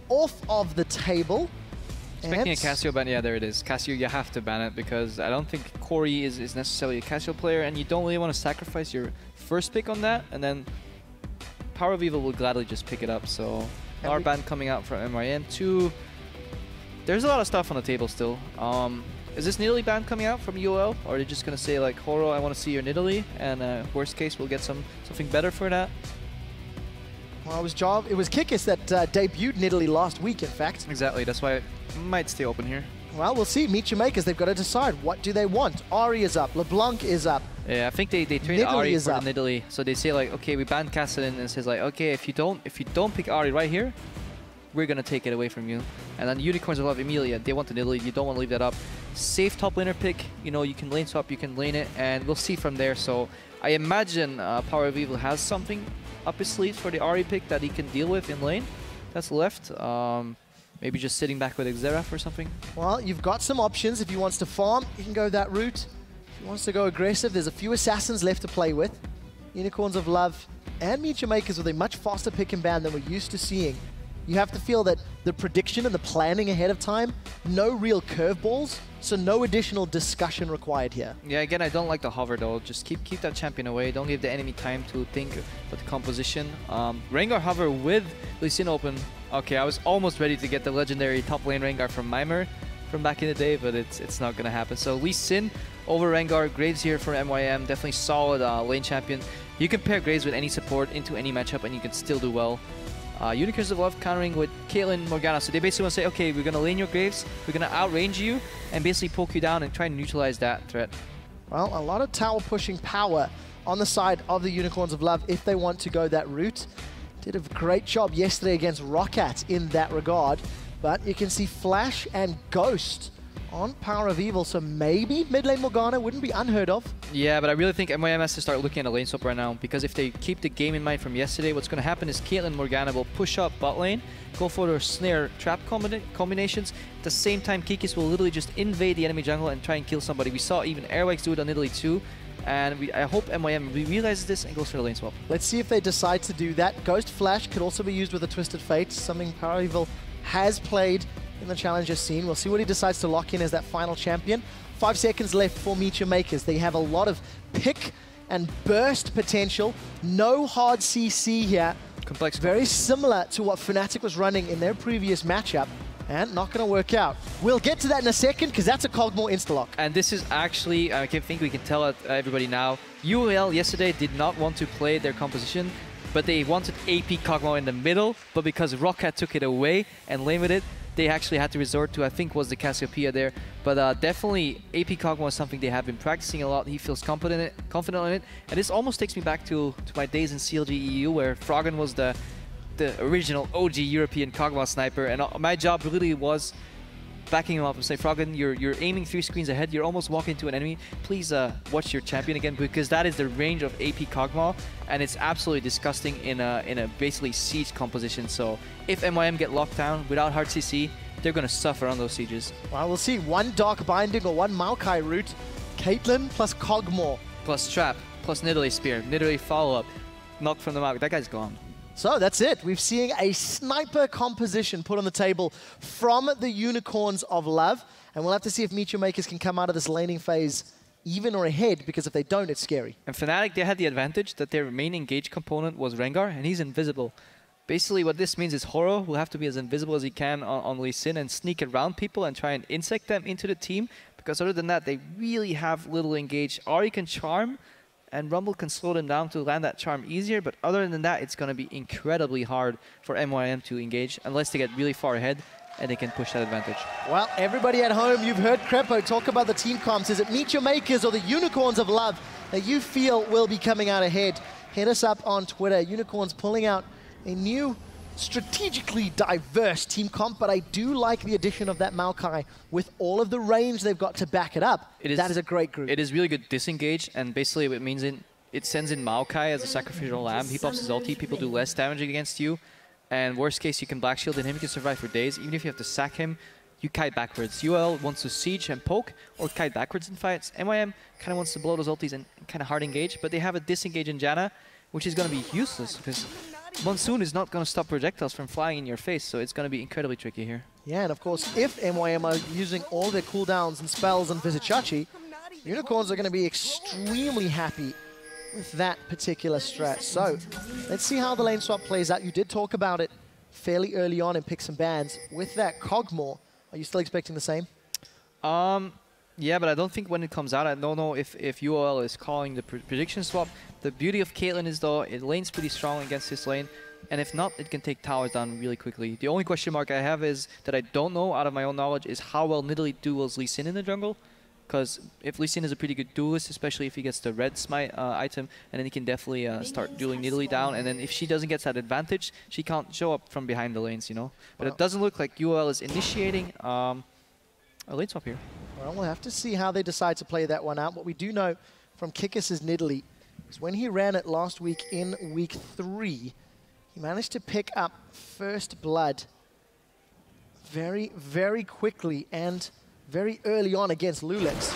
off of the table. Expecting a Cassio ban, yeah, there it is. Cassio, you have to ban it because I don't think Corey is necessarily a Cassio player, and you don't really want to sacrifice your first pick on that, and then Power of Evil will gladly just pick it up. So our ban coming out from MYM. 2, there's a lot of stuff on the table still. Is this Nidalee ban coming out from UOL, or are they just gonna say like, Horo, I want to see your Nidalee, and worst case we'll get something better for that? Well, it was Kikis that debuted Nidalee last week, in fact. Exactly, that's why it might stay open here. Well, we'll see. Meet Your Makers, they've got to decide. What do they want? Ahri is up. LeBlanc is up. Yeah, I think they trade Ahri for the Nidalee. So they say like, okay, we banned Kassadin, and it says like, okay, if you don't pick Ahri right here, we're gonna take it away from you. And then Unicorns of Love, Emilia, they want the Nidalee. You don't want to leave that up. Safe top laner pick. You know, you can lane swap, you can lane it, and we'll see from there. So I imagine Power of Evil has something up his sleeve for the Ahri pick that he can deal with in lane. That's left. Maybe just sitting back with Xerath or something. Well, you've got some options. If he wants to farm, he can go that route. If he wants to go aggressive, there's a few assassins left to play with. Unicorns of Love and Meet Your Makers with a much faster pick and ban than we're used to seeing. You have to feel that the prediction and the planning ahead of time, no real curveballs, so no additional discussion required here. Yeah, again, I don't like the hover though. Just keep that champion away. Don't give the enemy time to think about the composition. Rengar hover with Lee Sin open. Okay, I was almost ready to get the legendary top lane Rengar from Mimer from back in the day, but it's not gonna happen. So Lee Sin over Rengar. Graves here for MYM. Definitely solid lane champion. You can pair Graves with any support into any matchup and you can still do well. Unicorns of Love countering with Caitlyn Morgana. So they basically want to say, okay, we're going to lane your Graves, we're going to outrange you, and basically poke you down and try and neutralize that threat. Well, a lot of tower pushing power on the side of the Unicorns of Love if they want to go that route. Did a great job yesterday against Roccat in that regard, but you can see Flash and Ghost on Power of Evil, so maybe mid lane Morgana wouldn't be unheard of. Yeah, but I really think MYM has to start looking at a lane swap right now, because if they keep the game in mind from yesterday, what's going to happen is Caitlyn Morgana will push up bot lane, go for their snare trap combinations. At the same time, Kikis will literally just invade the enemy jungle and try and kill somebody. We saw even Airwax do it on Nidalee too, and I hope MYM realizes this and goes for the lane swap. Let's see if they decide to do that. Ghost Flash could also be used with a Twisted Fate, something Power of Evil has played in the Challenger scene. We'll see what he decides to lock in as that final champion. 5 seconds left for Meet Your Makers. They have a lot of pick and burst potential. No hard CC here. Complex. Very similar to what Fnatic was running in their previous matchup, and not going to work out. We'll get to that in a second, because that's a Kog'Maw insta-lock. And this is actually, I think we can tell everybody now, UOL yesterday did not want to play their composition, but they wanted AP Kog'Maw in the middle, but because Roccat took it away and limited it, they actually had to resort to, I think, was the Cassiopeia there. But definitely, AP Kog'Maw is something they have been practicing a lot. He feels confident in it. And this almost takes me back to my days in CLG EU, where Froggen was the original OG European Kog'Maw sniper. And my job really was backing him up and say, Froggen, you're aiming 3 screens ahead. You're almost walking into an enemy. Please watch your champion again, because that is the range of AP Kog'Maw, and it's absolutely disgusting in a basically siege composition. So if MYM get locked down without hard CC, they're going to suffer on those sieges. Well, we'll see. One Dark Binding or one Maokai route. Caitlyn plus Kog'Maw. Plus Trap, plus Nidalee Spear, Nidalee follow-up. Knocked from the Maokai. That guy's gone. So that's it. We've seen a sniper composition put on the table from the Unicorns of Love. And we'll have to see if Meet Your Makers can come out of this laning phase even or ahead, because if they don't, it's scary. And Fnatic, they had the advantage that their main engage component was Rengar, and he's invisible. Basically, what this means is Horo will have to be as invisible as he can on Lee Sin and sneak around people and try and insect them into the team, because other than that, they really have little engage. Ahri can charm, and Rumble can slow them down to land that charm easier, but other than that, it's going to be incredibly hard for MYM to engage unless they get really far ahead and they can push that advantage. Well, everybody at home, you've heard Krepo talk about the team comps. Is it Meet Your Makers or the Unicorns of Love that you feel will be coming out ahead? Hit us up on Twitter. Unicorns pulling out a new strategically diverse team comp, but I do like the addition of that Maokai with all of the range they've got to back it up. That is a great group. It is really good disengage, and basically it means it sends in Maokai as a sacrificial lamb. He pops his ulti, people do less damage against you, and worst case you can black shield and him, he can survive for days. Even if you have to sack him, you kite backwards. UL wants to siege and poke, or kite backwards in fights. MYM kind of wants to blow those ultis and kind of hard engage, but they have a disengage in Janna, which is going to be useless, because Monsoon is not going to stop projectiles from flying in your face, so it's going to be incredibly tricky here. Yeah, and of course, if MYM are using all their cooldowns and spells and Vizicsacsi, Unicorns are going to be extremely happy with that particular strat. So, let's see how the lane swap plays out. You did talk about it fairly early on in Picks and Bans. With that Kog'Maw, are you still expecting the same? Yeah, but I don't think when it comes out, I don't know if UOL is calling the prediction swap. The beauty of Caitlyn is, though, it lanes pretty strong against this lane, and if not, it can take towers down really quickly. The only question mark I have is that I don't know, out of my own knowledge, is how well Nidalee duels Lee Sin in the jungle. Because if Lee Sin is a pretty good duelist, especially if he gets the red smite item, and then he can definitely start dueling Nidalee down, and then if she doesn't get that advantage, she can't show up from behind the lanes, you know? But it doesn't look like UOL is initiating a lane swap here. Well, we'll have to see how they decide to play that one out. What we do know from Kikis' Nidalee is when he ran it last week in week 3, he managed to pick up first blood very, very quickly and very early on against Lulex,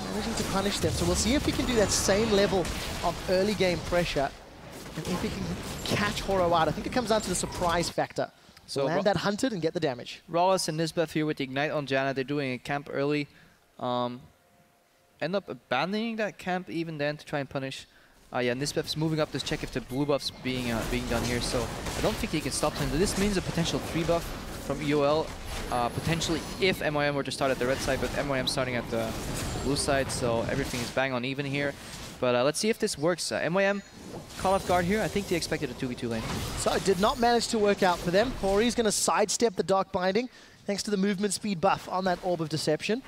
managing to punish them. So we'll see if he can do that same level of early game pressure and if he can catch Horo out. I think it comes down to the surprise factor. So land that hunted and get the damage. Rawless and Nisbeth here with the Ignite on Janna. They're doing a camp early. End up abandoning that camp even then to try and punish. Yeah, Nisbeth's moving up this check if the blue buff's being done here. So I don't think he can stop him. This means a potential 3 buff from EOL. Potentially if MYM were to start at the red side, but MYM starting at the blue side, so everything is bang on even here. But let's see if this works. MYM call off guard here. I think they expected a 2v2 lane. So it did not manage to work out for them. Corey's going to sidestep the Dark Binding thanks to the movement speed buff on that Orb of Deception.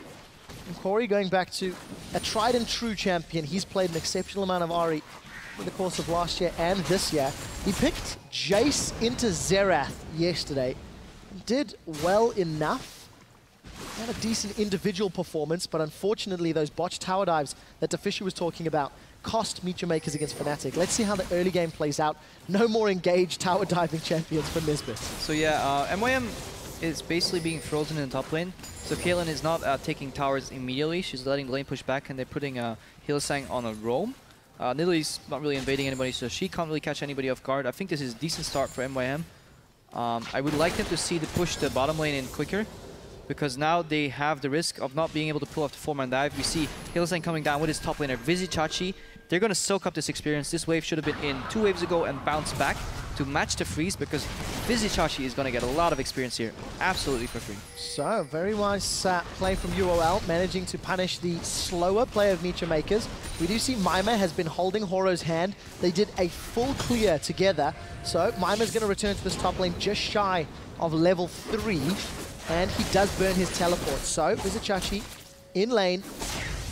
And Corey going back to a tried and true champion. He's played an exceptional amount of Ahri in the course of last year and this year. He picked Jace into Xerath yesterday. Did well enough. Had a decent individual performance, but unfortunately those botched tower dives that Deficia was talking about cost Meet Your Makers against Fnatic. Let's see how the early game plays out. No more engaged tower diving champions for Nisbeth. So yeah, MYM is basically being frozen in the top lane. So Caitlyn is not taking towers immediately. She's letting the lane push back, and they're putting Hylissang on a roam. Nidalee's not really invading anybody, so she can't really catch anybody off guard. I think this is a decent start for MYM. I would like them to see the push the bottom lane in quicker, because now they have the risk of not being able to pull off the 4-man dive. We see Hylissang coming down with his top laner, Vizicsacsi. They're going to soak up this experience. This wave should have been in 2 waves ago and bounce back to match the freeze, because Vizicsacsi is going to get a lot of experience here, absolutely for free. So, very nice play from UOL, managing to punish the slower play of Meet Your Makers. We do see Mima has been holding Horo's hand. They did a full clear together. So, Mima's going to return to this top lane just shy of level 3. And he does burn his teleport. So, Vizicsacsi in lane,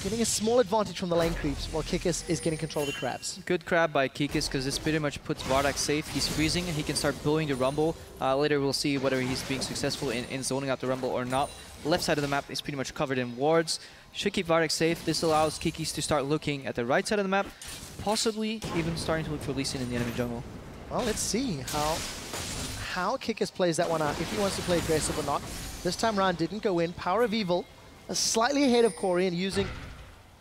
getting a small advantage from the lane creeps, while Kikis is getting control of the crabs. Good crab by Kikis, because this pretty much puts Vardak safe. He's freezing, and he can start blowing the Rumble. Later we'll see whether he's being successful in zoning out the Rumble or not. The left side of the map is pretty much covered in wards. Should keep Vardak safe. This allows Kikis to start looking at the right side of the map, possibly even starting to look for Lee Sin in the enemy jungle. Well, let's see how Kikis plays that one out, if he wants to play aggressive or not. This time round didn't go in. Power of Evil slightly ahead of Corey and using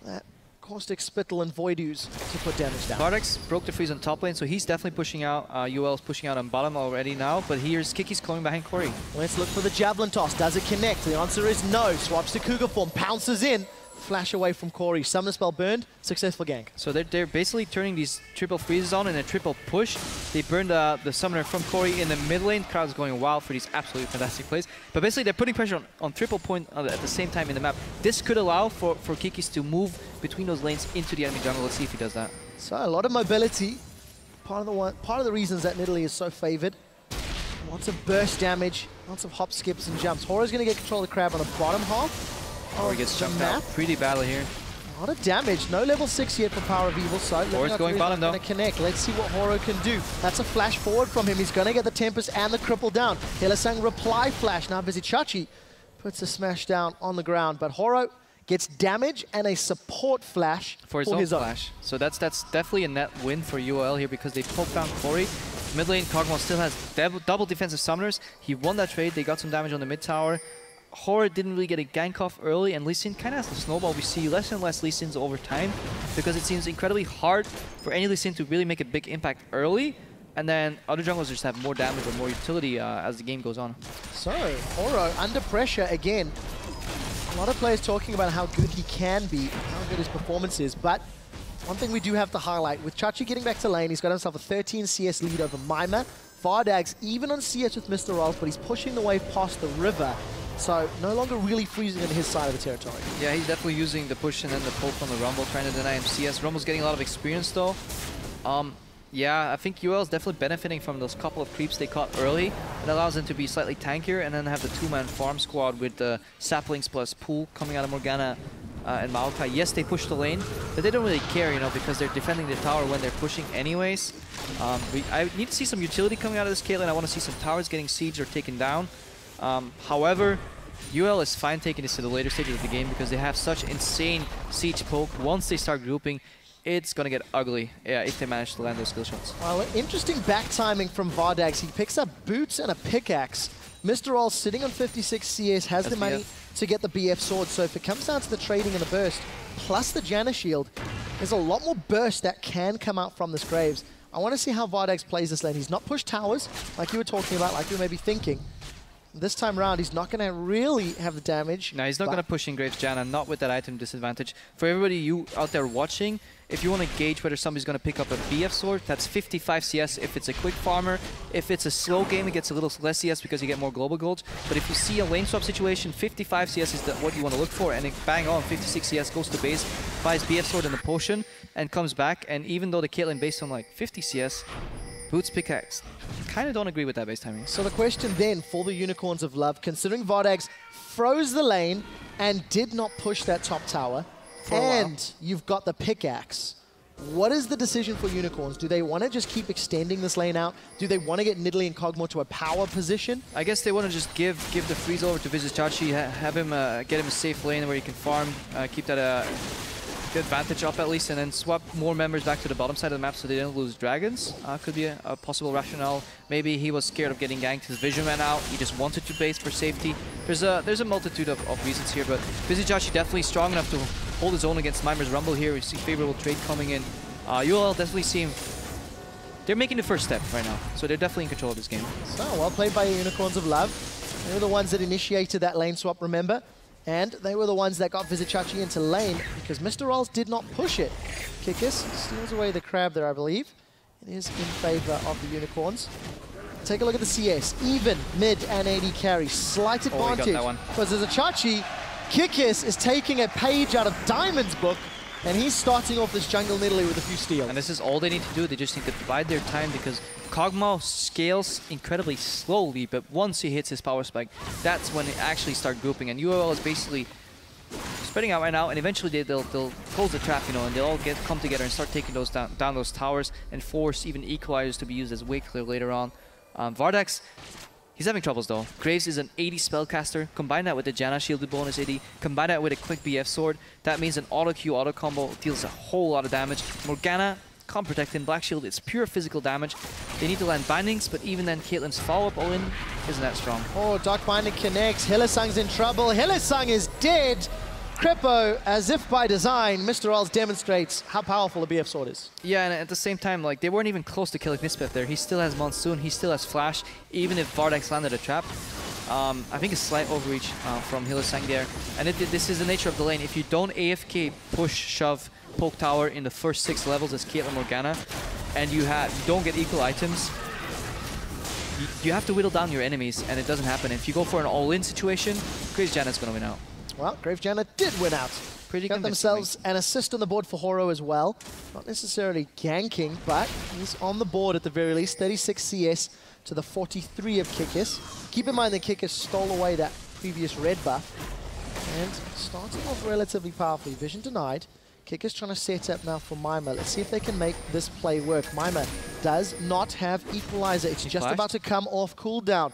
that Caustic Spittle and Void Ooze to put damage down. Vardax broke the freeze on top lane, so he's definitely pushing out. UL's pushing out on bottom already now, but here's Kikis coming behind Corey. Let's look for the Javelin Toss. Does it connect? The answer is no. Swaps to Cougar form, pounces in. Flash away from Corey. Summon spell burned. Successful gank. So they're basically turning these triple freezes on in a triple push. They burned the summoner from Corey in the mid lane. Crowd's going wild for these absolutely fantastic plays. But basically they're putting pressure on triple point at the same time in the map. This could allow for Kikis to move between those lanes into the enemy jungle. Let's see if he does that. So a lot of mobility. Part of the reasons that Nidalee is so favored. Lots of burst damage, lots of hop, skips, and jumps. Horo's going to get control of the crab on the bottom half. Corey gets jumped out pretty badly here. A lot of damage. No level 6 yet for Power of Evil, so Horo's going bottom though. Gonna connect. Let's see what Horo can do. That's a flash forward from him. He's going to get the Tempest and the cripple down. Hylissang reply flash. Now Vizicsacsi puts a smash down on the ground, but Horo gets damage and a support flash for his own flash. So that's definitely a net win for UOL here, because they poked down Corey. Mid lane, Kog'Maw still has double defensive summoners. He won that trade. They got some damage on the mid tower. Horo didn't really get a gank off early, and Lee Sin kind of has to snowball. We see less and less Lee Sins over time, because it seems incredibly hard for any Lee Sin to really make a big impact early. and then other junglers just have more damage or more utility as the game goes on. So, Horo under pressure again. A lot of players talking about how good he can be, how good his performance is, but one thing we do have to highlight, with Chachi getting back to lane, he's got himself a 13 CS lead over Mima. Vardags even on CS with Mr. Rolls, but he's pushing the wave past the river, so no longer really freezing on his side of the territory. Yeah, he's definitely using the push and then the pull from the Rumble, trying to deny him CS. Rumble's getting a lot of experience though. Yeah, I think UL is definitely benefiting from those couple of creeps they caught early. It allows them to be slightly tankier and then have the two-man farm squad with the Saplings plus Pool coming out of Morgana and Maokai. Yes, they push the lane, but they don't really care, you know, because they're defending the tower when they're pushing anyways. I need to see some utility coming out of this Caitlyn. I want to see some towers getting sieged or taken down. However, UL is fine taking this to the later stages of the game because they have such insane siege poke. Once they start grouping, it's going to get ugly, yeah, if they manage to land those skill shots. Well, interesting back timing from Vardags. He picks up boots and a pickaxe. Mr. All sitting on 56 CS, has the money to get the BF sword. So if it comes down to the trading and the burst, plus the Janna shield, there's a lot more burst that can come out from this Graves. I want to see how Vardags plays this lane. He's not pushed towers, like you were talking about, like you may be thinking. This time around, he's not going to really have the damage. No, he's not going to push in Graves Janna, not with that item disadvantage. For everybody you out there watching, if you want to gauge whether somebody's going to pick up a BF sword, that's 55 CS if it's a quick farmer. If it's a slow game, it gets a little less CS because you get more global gold. But if you see a lane swap situation, 55 CS is what you want to look for, and then bang on, 56 CS goes to base, buys BF sword and the potion, and comes back. And even though the Caitlyn based on like 50 CS, boots pickaxe. Kind of don't agree with that base timing. So the question then for the Unicorns of Love, considering Vardags froze the lane and did not push that top tower, and you've got the pickaxe, what is the decision for Unicorns? Do they want to just keep extending this lane out? Do they want to get Nidalee and Kog'Maw to a power position? I guess they want to just give the freeze over to Vizicsacsi, have him get him a safe lane where he can farm, keep that good advantage up at least, and then swap more members back to the bottom side of the map so they don't lose dragons. Could be a possible rationale. Maybe he was scared of getting ganked, his vision ran out, he just wanted to base for safety. There's a multitude of reasons here, but Vizicsacsi definitely strong enough to hold his own against Mimer's Rumble here. We see favorable trade coming in. UL definitely seem... They're making the first step right now, so they're definitely in control of this game. So, well played by Unicorns of Love. They were the ones that initiated that lane swap, remember? And they were the ones that got Vizicsacsi into lane because Mr. Rolls did not push it. Kikis steals away the crab there, I believe. It is in favor of the Unicorns. Take a look at the CS. Even mid and AD carry. Slight advantage. Got that one. Because Vizicsacsi, Kikis is taking a page out of Diamond's book, and he's starting off this jungle Nidalee with a few steals. And this is all they need to do. They just need to bide their time because Kog'Maw scales incredibly slowly, but once he hits his power spike, that's when they actually start grouping. And UOL is basically spreading out right now, and eventually they'll close the trap, you know, and they'll all come together and start taking those down those towers and force even equalizers to be used as wave clear later on. Vardags, he's having troubles though. Graves is an 80 spellcaster. Combine that with the Janna shielded bonus 80. Combine that with a quick BF sword. That means an auto Q auto combo deals a whole lot of damage. Morgana can't protect him. Black Shield, it's pure physical damage. They need to land bindings, but even then Caitlyn's follow-up all-in isn't that strong. Oh, Dark Binding connects. Hylissang's in trouble. Hylissang is dead. Krepo, as if by design, Mr. Rolls demonstrates how powerful a BF sword is. Yeah, and at the same time, like, they weren't even close to killing Nisbeth there. He still has Monsoon, he still has Flash, even if Vardags landed a trap. I think a slight overreach from Hylissang there. And this is the nature of the lane. If you don't AFK, push, shove, poke tower in the first 6 levels as Caitlyn Morgana, and you don't get equal items, you have to whittle down your enemies, and it doesn't happen. If you go for an all-in situation, Graves Janna's going to win out. Well, Graves Janna did win out. Pretty got themselves an assist on the board for Horo as well. Not necessarily ganking, but he's on the board at the very least. 36 CS to the 43 of Kikis. Keep in mind that Kikis stole away that previous red buff. And starting off relatively powerfully. Vision denied. Kikis trying to set up now for Mima. Let's see if they can make this play work. Mima does not have Equalizer. It's just about to come off cooldown.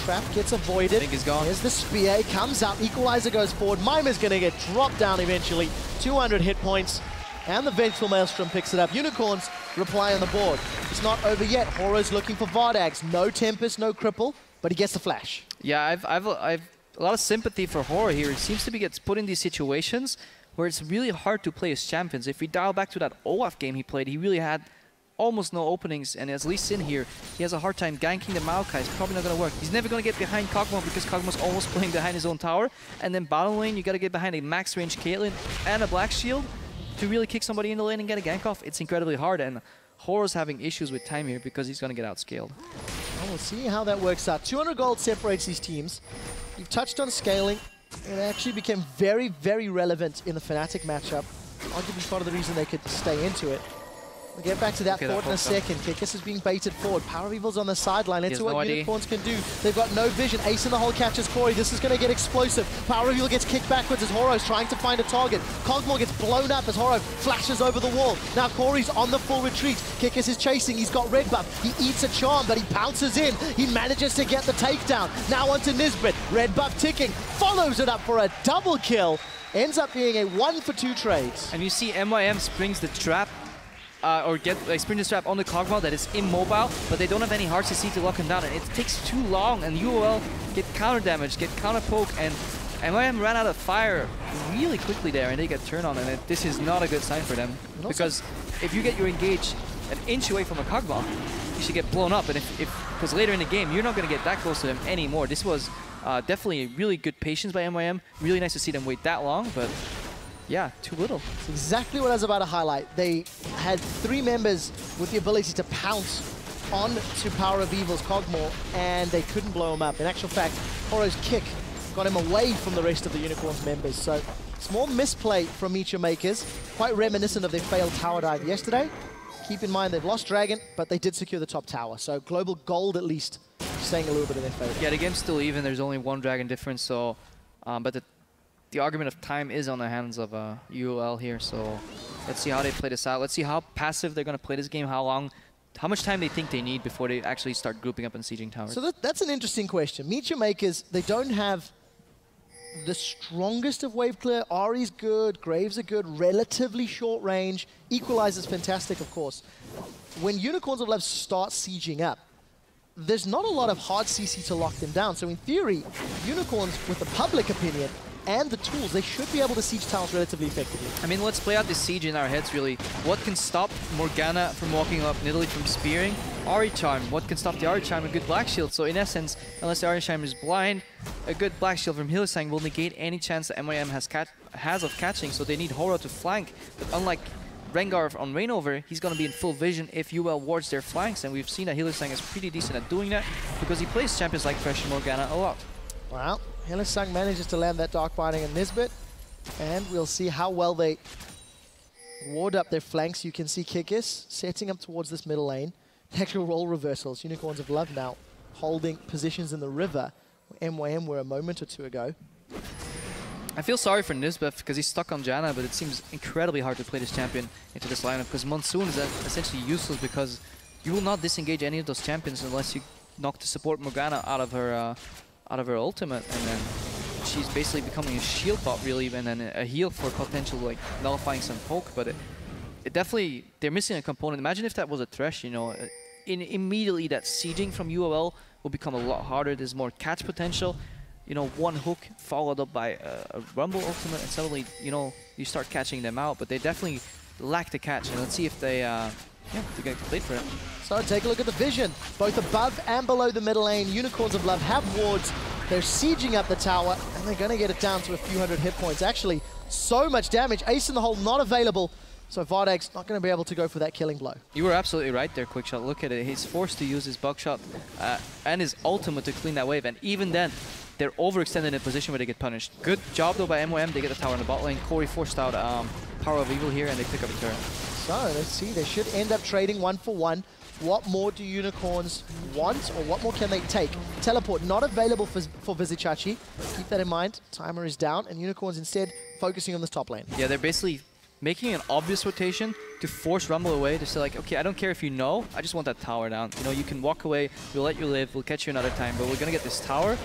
Trap gets avoided. I think he's gone. Here's the spear. It comes out. Equalizer goes forward. Mima's going to get dropped down eventually. 200 hit points. And the Vengeful Maelstrom picks it up. Unicorns reply on the board. It's not over yet. Horo's looking for Vardags. No Tempest, no Cripple, but he gets the flash. Yeah, I've a lot of sympathy for Horo here. He seems to be gets put in these situations where it's really hard to play as champions. If we dial back to that Olaf game he played, he really had almost no openings, and as Lee Sin here, he has a hard time ganking the Maokai. It's probably not going to work. He's never going to get behind Kog'Maw because Kog'Maw's almost playing behind his own tower. And then bottom lane, you got to get behind a max range Caitlyn and a Black Shield to really kick somebody in the lane and get a gank off. It's incredibly hard, and Horo's having issues with time here because he's going to get outscaled. Well, we'll see how that works out. 200 gold separates these teams. You've touched on scaling. It actually became very, very relevant in the Fnatic matchup. Arguably part of the reason they could stay into it. We'll get back to that thought in a second. Kikis is being baited forward. Power of Evil's on the sideline. Let's see what Unicorns can do. They've got no vision. Ace in the hole catches Corey. This is going to get explosive. Power of Evil gets kicked backwards as Horo's trying to find a target. Kog'Maw gets blown up as Horo flashes over the wall. Now Corey's on the full retreat. Kikis is chasing. He's got red buff. He eats a charm, but he pounces in. He manages to get the takedown. Now onto Nisbet. Red buff ticking. Follows it up for a double kill. Ends up being a 1-for-2 trades. And you see MYM springs the trap, spring the trap on the Kog'Maw that is immobile, but they don't have any hard CC to lock him down, and it takes too long, and UOL get counter damage, get counter poke, and MYM ran out of fire really quickly there, and they get turned on, and this is not a good sign for them, because if you get your engage an inch away from a Kog'Maw, you should get blown up, and because later in the game, you're not going to get that close to them anymore. This was definitely really good patience by MYM. Really nice to see them wait that long, but yeah, too little. It's exactly what I was about to highlight. They had 3 members with the ability to pounce on to Power of Evil's Kog'Maw, and they couldn't blow him up. In actual fact, Horo's kick got him away from the rest of the Unicorns members. So, small misplay from Meteor Makers, quite reminiscent of their failed tower dive yesterday. Keep in mind they've lost Dragon, but they did secure the top tower. So, global gold at least staying a little bit in their favor. Yeah, the game's still even. There's only 1 Dragon difference, so, but the argument of time is on the hands of UOL here, so let's see how they play this out. Let's see how passive they're going to play this game, how much time they think they need before they actually start grouping up and sieging towers. So that's an interesting question. Meteor Makers, they don't have the strongest of wave clear. Ahri's good, Graves are good, relatively short range. Equalizer's fantastic, of course. When Unicorns of Love start sieging up, there's not a lot of hard CC to lock them down. So in theory, Unicorns, with the public opinion, and the tools, they should be able to siege towers relatively effectively. I mean, let's play out this siege in our heads, really. What can stop Morgana from walking up, Nidalee from spearing? Ahri Charm. What can stop the Ahri Charm? A good Black Shield. So in essence, unless the Ahri Charm is blind, a good Black Shield from Hylissang will negate any chance that MYM has of catching, so they need Horo to flank. But unlike Rengar on Reignover, he's going to be in full vision if UL wards their flanks, and we've seen that Hylissang is pretty decent at doing that because he plays champions like Thresh and Morgana a lot. Well, Hylissang manages to land that Dark Binding and Nisbet, and we'll see how well they ward up their flanks. You can see Kikis setting up towards this middle lane. Actual role reversals. Unicorns of Love now holding positions in the river, where MYM were a moment or 2 ago. I feel sorry for Nisbet because he's stuck on Janna, but it seems incredibly hard to play this champion into this lineup because Monsoon is essentially useless because you will not disengage any of those champions unless you knock the support Morgana out of her ultimate, and then she's basically becoming a shield bot really, and then a heal for potential like nullifying some poke. But it definitely, they're missing a component. Imagine if that was a Thresh, you know, immediately that sieging from UOL will become a lot harder. There's more catch potential. You know, 1 hook followed up by a Rumble ultimate, and suddenly, you know, you start catching them out. But they definitely lack the catch, and let's see if they, they're going to play for it. So take a look at the vision. Both above and below the middle lane, Unicorns of Love have wards. They're sieging up the tower, and they're going to get it down to a few hundred hit points. Actually, so much damage. Ace in the hole not available. So Vardag's not going to be able to go for that killing blow. You were absolutely right there, Quickshot. Look at it. He's forced to use his buckshot and his ultimate to clean that wave. And even then, they're overextended in a position where they get punished. Good job, though, by MYM. They get the tower in the bot lane. Corey forced out Power of Evil here, and they pick up a turret. So let's see. They should end up trading 1 for 1. What more do Unicorns want, or what more can they take? Teleport not available for Vizicsacsi. Keep that in mind. Timer is down, and Unicorns instead focusing on this top lane. Yeah, they're basically making an obvious rotation to force Rumble away, to say like, okay, I don't care if you know, I just want that tower down. You know, you can walk away, we'll let you live, we'll catch you another time, but we're gonna get this tower.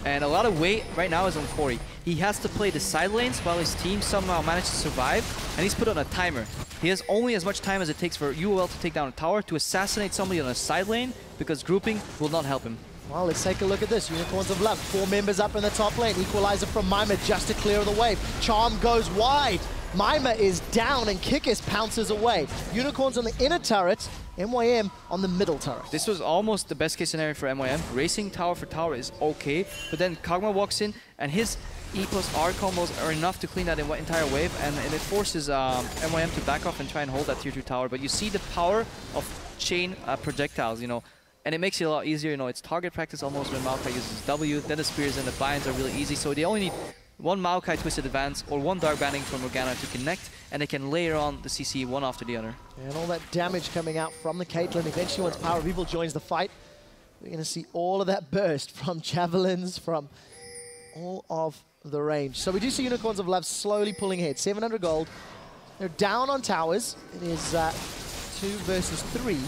And a lot of weight right now is on Corey. He has to play the side lanes while his team somehow manages to survive, and he's put on a timer. He has only as much time as it takes for UOL to take down a tower to assassinate somebody on a side lane, because grouping will not help him. Well, let's take a look at this. Unicorns of Love, 4 members up in the top lane. Equalizer from Mima just to clear the wave. Charm goes wide. Mima is down and Kikis pounces away. Unicorns on the inner turret MYM on the middle turret. This was almost the best case scenario for MYM. Racing tower for tower is okay, but then Kog'Maw walks in and his E plus R combos are enough to clean that entire wave, and it forces MYM to back off and try and hold that tier 2 tower. But you see the power of chain projectiles, you know, and it makes it a lot easier. You know, it's target practice almost when Maokai uses W, then the spears and the binds are really easy, so they only need one Maokai Twisted Advance or one Dark Banding from Morgana to connect, and they can layer on the CC one after the other. And all that damage coming out from the Caitlyn. Eventually, once Power of Evil joins the fight, we're going to see all of that burst from javelins, from all of the range. So we do see Unicorns of Love slowly pulling ahead. 700 gold. They're down on towers. It is 2 versus 3.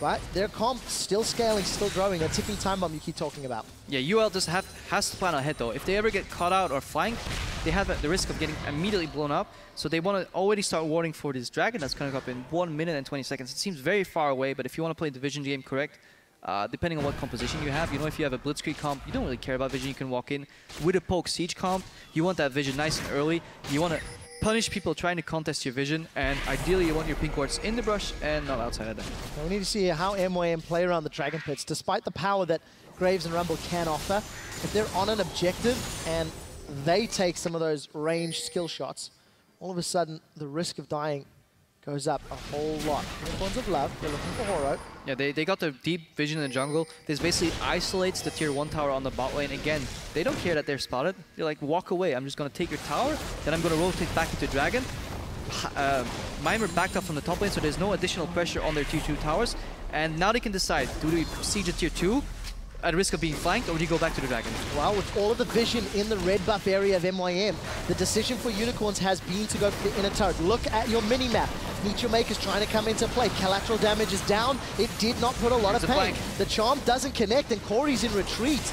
But their comp still scaling, still growing. That ticking time bomb you keep talking about. Yeah, UL just has to plan ahead though. If they ever get caught out or flanked, they have the risk of getting immediately blown up. So they want to already start warding for this dragon that's coming up in 1 minute and 20 seconds. It seems very far away, but if you want to play the vision game correct, depending on what composition you have, you know, if you have a Blitzkrieg comp, you don't really care about vision, you can walk in. With a Poke Siege comp, you want that vision nice and early. You want to punish people trying to contest your vision, and ideally you want your pink wards in the brush and not outside of them. Now we need to see how MYM play around the Dragon Pits. Despite the power that Graves and Rumble can offer, if they're on an objective and they take some of those range skill shots, all of a sudden the risk of dying goes up a whole lot. Unicorns of Love, they're looking for Horo. Yeah, they got the deep vision in the jungle. This basically isolates the tier 1 tower on the bot lane. Again, they don't care that they're spotted. They're like, walk away. I'm just going to take your tower, then I'm going to rotate back into Dragon. Mimer backed up from the top lane, so there's no additional pressure on their tier 2 towers. And now they can decide, do we siege a tier 2 at risk of being flanked, or do you go back to the Dragon? Well, with all of the vision in the red buff area of MYM, the decision for Unicorns has been to go for the inner turret. Look at your mini-map. Meet Your Maker's trying to come into play. Collateral damage is down. It did not put a lot of pain. The charm doesn't connect, and Corey's in retreat.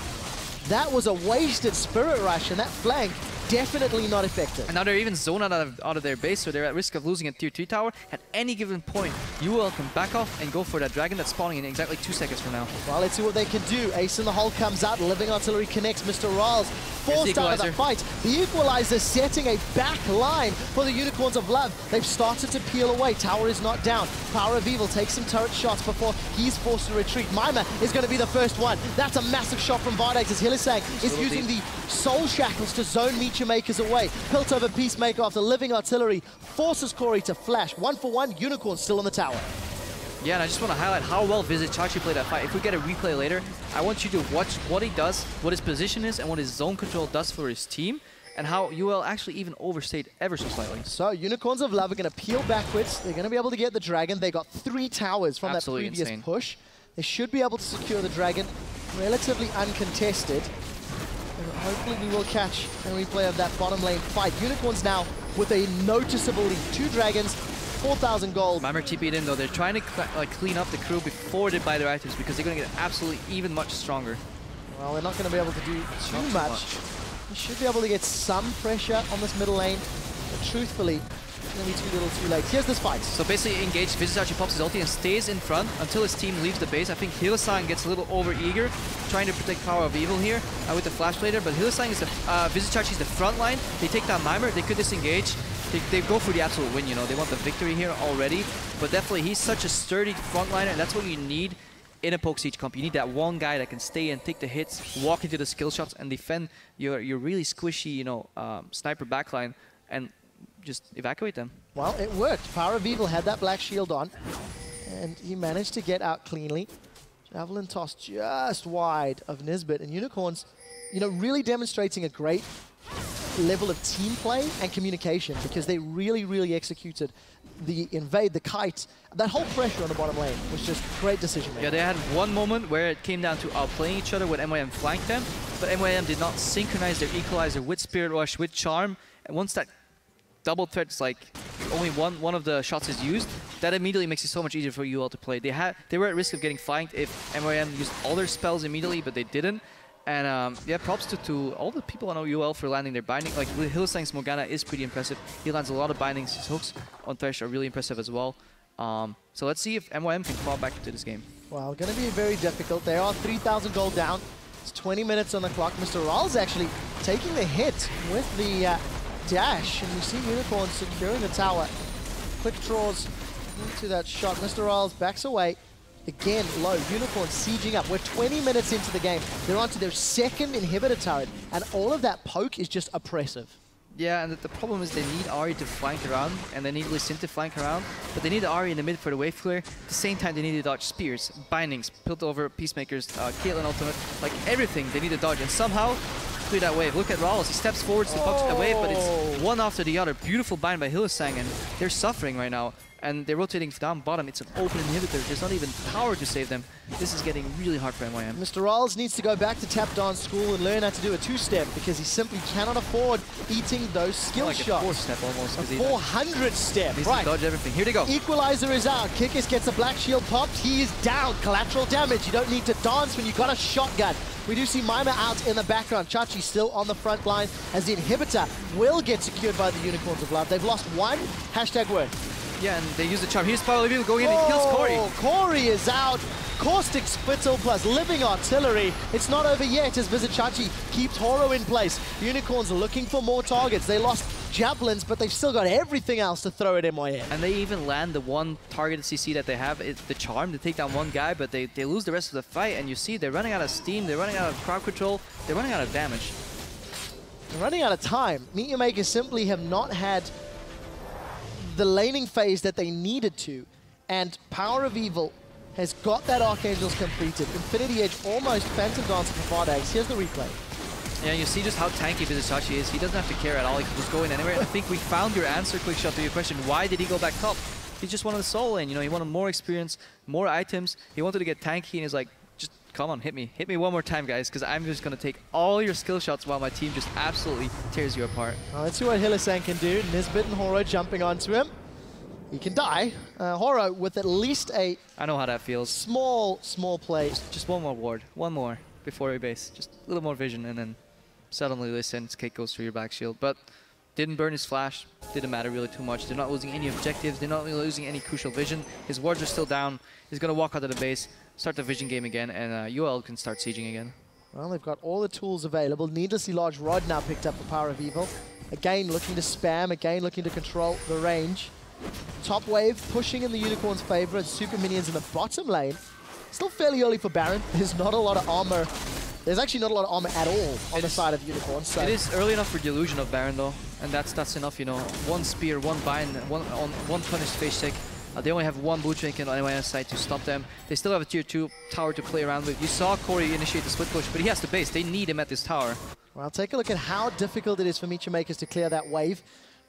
That was a wasted Spirit Rush, and that flank definitely not effective. And now they're even zoned out of their base, so they're at risk of losing a tier 3 tower. At any given point, UL can back off and go for that dragon that's spawning in exactly 2 seconds from now. Well, let's see what they can do. Ace in the hole comes out, Living Artillery connects. Mr. Rawls forced out of the fight. The Equalizer setting a back line for the Unicorns of Love. They've started to peel away. Tower is not down. Power of Evil takes some turret shots before he's forced to retreat. Mimer is going to be the first one. That's a massive shot from Vardax as Hylissang is using the Soul Shackles to zone Meet Your Makers away. Piltover Peacemaker after Living Artillery forces Corey to flash. 1 for 1, Unicorn still on the tower. Yeah, and I just want to highlight how well Vizicsacsi played that fight. If we get a replay later, I want you to watch what he does, what his position is, and what his zone control does for his team, and how UL actually even overstayed ever so slightly. So, Unicorns of Love are going to peel backwards. They're going to be able to get the Dragon. They got 3 towers from Absolutely that previous insane push. They should be able to secure the Dragon relatively uncontested. And hopefully we will catch a replay of that bottom lane fight. Unicorns now with a noticeable lead. 2 Dragons, 4,000 gold. Mimer TP'd in though. They're trying to clean up the crew before they buy their items because they're going to get absolutely even much stronger. Well, they're not going to be able to do too much. They should be able to get some pressure on this middle lane, but truthfully, it's going to be too little too late. Here's this fight. So basically engaged, Vizicsacsi pops his ulti and stays in front until his team leaves the base. I think Hylissang gets a little over-eager, trying to protect Power of Evil here with the Flash Blader, but Hylissang is Vizicsacsi is the front line. They take down Mimer, they could disengage. They go for the absolute win, you know. They want the victory here already, but definitely he's such a sturdy frontliner, and that's what you need in a Poke Siege comp. You need that one guy that can stay and take the hits, walk into the skill shots, and defend your really squishy, you know, sniper backline, and just evacuate them. Well, it worked. Power of Evil had that black shield on, and he managed to get out cleanly. Javelin toss just wide of Nisbet, and Unicorns, you know, really demonstrating a great level of team play and communication, because they really executed the invade, the kite. That whole pressure on the bottom lane was just great decision making. Yeah, they had one moment where it came down to outplaying each other when MYM flanked them, but MYM did not synchronize their Equalizer with Spirit Rush, with Charm, and once that double threat is like only one of the shots is used, that immediately makes it so much easier for UL to play. They were at risk of getting flanked if MYM used all their spells immediately, but they didn't. And yeah, props to all the people on UL for landing their binding. Like Hylissang's Morgana is pretty impressive. He lands a lot of bindings. His hooks on Thresh are really impressive as well. So let's see if MYM can fall back into this game. Well, going to be very difficult. They are 3,000 gold down. It's 20 minutes on the clock. Mr. Rawls actually taking the hit with the dash, and we see Unicorn securing the tower. Quick draws into that shot. Mr. Riles backs away. Again, low. Unicorn sieging up. We're 20 minutes into the game. They're onto their second inhibitor turret, and all of that poke is just oppressive. Yeah, and the problem is they need Ahri to flank around, and they need Lee Sin to flank around, but they need Ahri in the mid for the wave clear. At the same time, they need to dodge spears, bindings, Piltover, Peacemakers, Caitlyn ultimate, like everything they need to dodge, and somehow clear that wave. Look at Rawls, he steps forwards to box the wave, but it's one after the other. Beautiful bind by Hylissang, and they're suffering right now. And they're rotating down bottom. It's an open inhibitor. There's not even power to save them. This is getting really hard for MYM. Mr. Riles needs to go back to tap dance school and learn how to do a two-step because he simply cannot afford eating those skill like shots. A 4-step almost. A 400 step, needs right. to dodge everything. Here they go. Equalizer is out. Kikis gets a black shield popped. He is down. Collateral damage. You don't need to dance when you've got a shotgun. We do see Mima out in the background. Chachi still on the front line as the inhibitor will get secured by the Unicorns of Love. They've lost one. Hashtag word. Yeah, and they use the charm. Here's Spiral Reveal going in and kills Corey. Corey is out. Caustic Spittle plus Living Artillery. It's not over yet as Vizicachi keeps Horo in place. Unicorns are looking for more targets. They lost Javelins, but they've still got everything else to throw at MYM. And they even land the one targeted CC that they have. It's the charm to take down one guy, but they lose the rest of the fight. And you see they're running out of steam. They're running out of crowd control. They're running out of damage. They're running out of time. Meet Your Makers simply have not had the laning phase that they needed to, and Power of Evil has got that Archangels completed. Infinity Edge almost Phantom Dancer for Fardags. Here's the replay. Yeah, you see just how tanky Vizicachi is. He doesn't have to care at all. He can just go in anywhere. I think we found your answer, Quickshot, to your question. Why did he go back top? He just wanted the soul lane. You know, he wanted more experience, more items. He wanted to get tanky, and he's like, just come on, hit me. Hit me one more time, guys, because I'm just going to take all your skill shots while my team just absolutely tears you apart. Well, let's see what Hylissang can do. Nisbet and Horo jumping onto him. He can die. Horo with at least a... I know how that feels. Small play. Just one more ward. One more before we base. Just a little more vision, and then suddenly Listen's cake goes through your back shield. But didn't burn his flash. Didn't matter really too much. They're not losing any objectives. They're not really losing any crucial vision. His wards are still down. He's going to walk out of the base, start the vision game again, and UL can start sieging again. Well, they've got all the tools available. Needlessly large rod now picked up for Power of Evil. Again, looking to spam. Again, looking to control the range. Top wave pushing in the Unicorn's favor and super minions in the bottom lane. Still fairly early for Baron. There's not a lot of armor. There's actually not a lot of armor at all on the side of Unicorns. So. It is early enough for Delusion of Baron though, and that's enough, you know. One spear, one bind, one punished face check. They only have one blue trinket on anyone's side to stop them. They still have a tier 2 tower to play around with. You saw Corey initiate the split push, but he has the base. They need him at this tower. Well, take a look at how difficult it is for Meet Your Makers to clear that wave.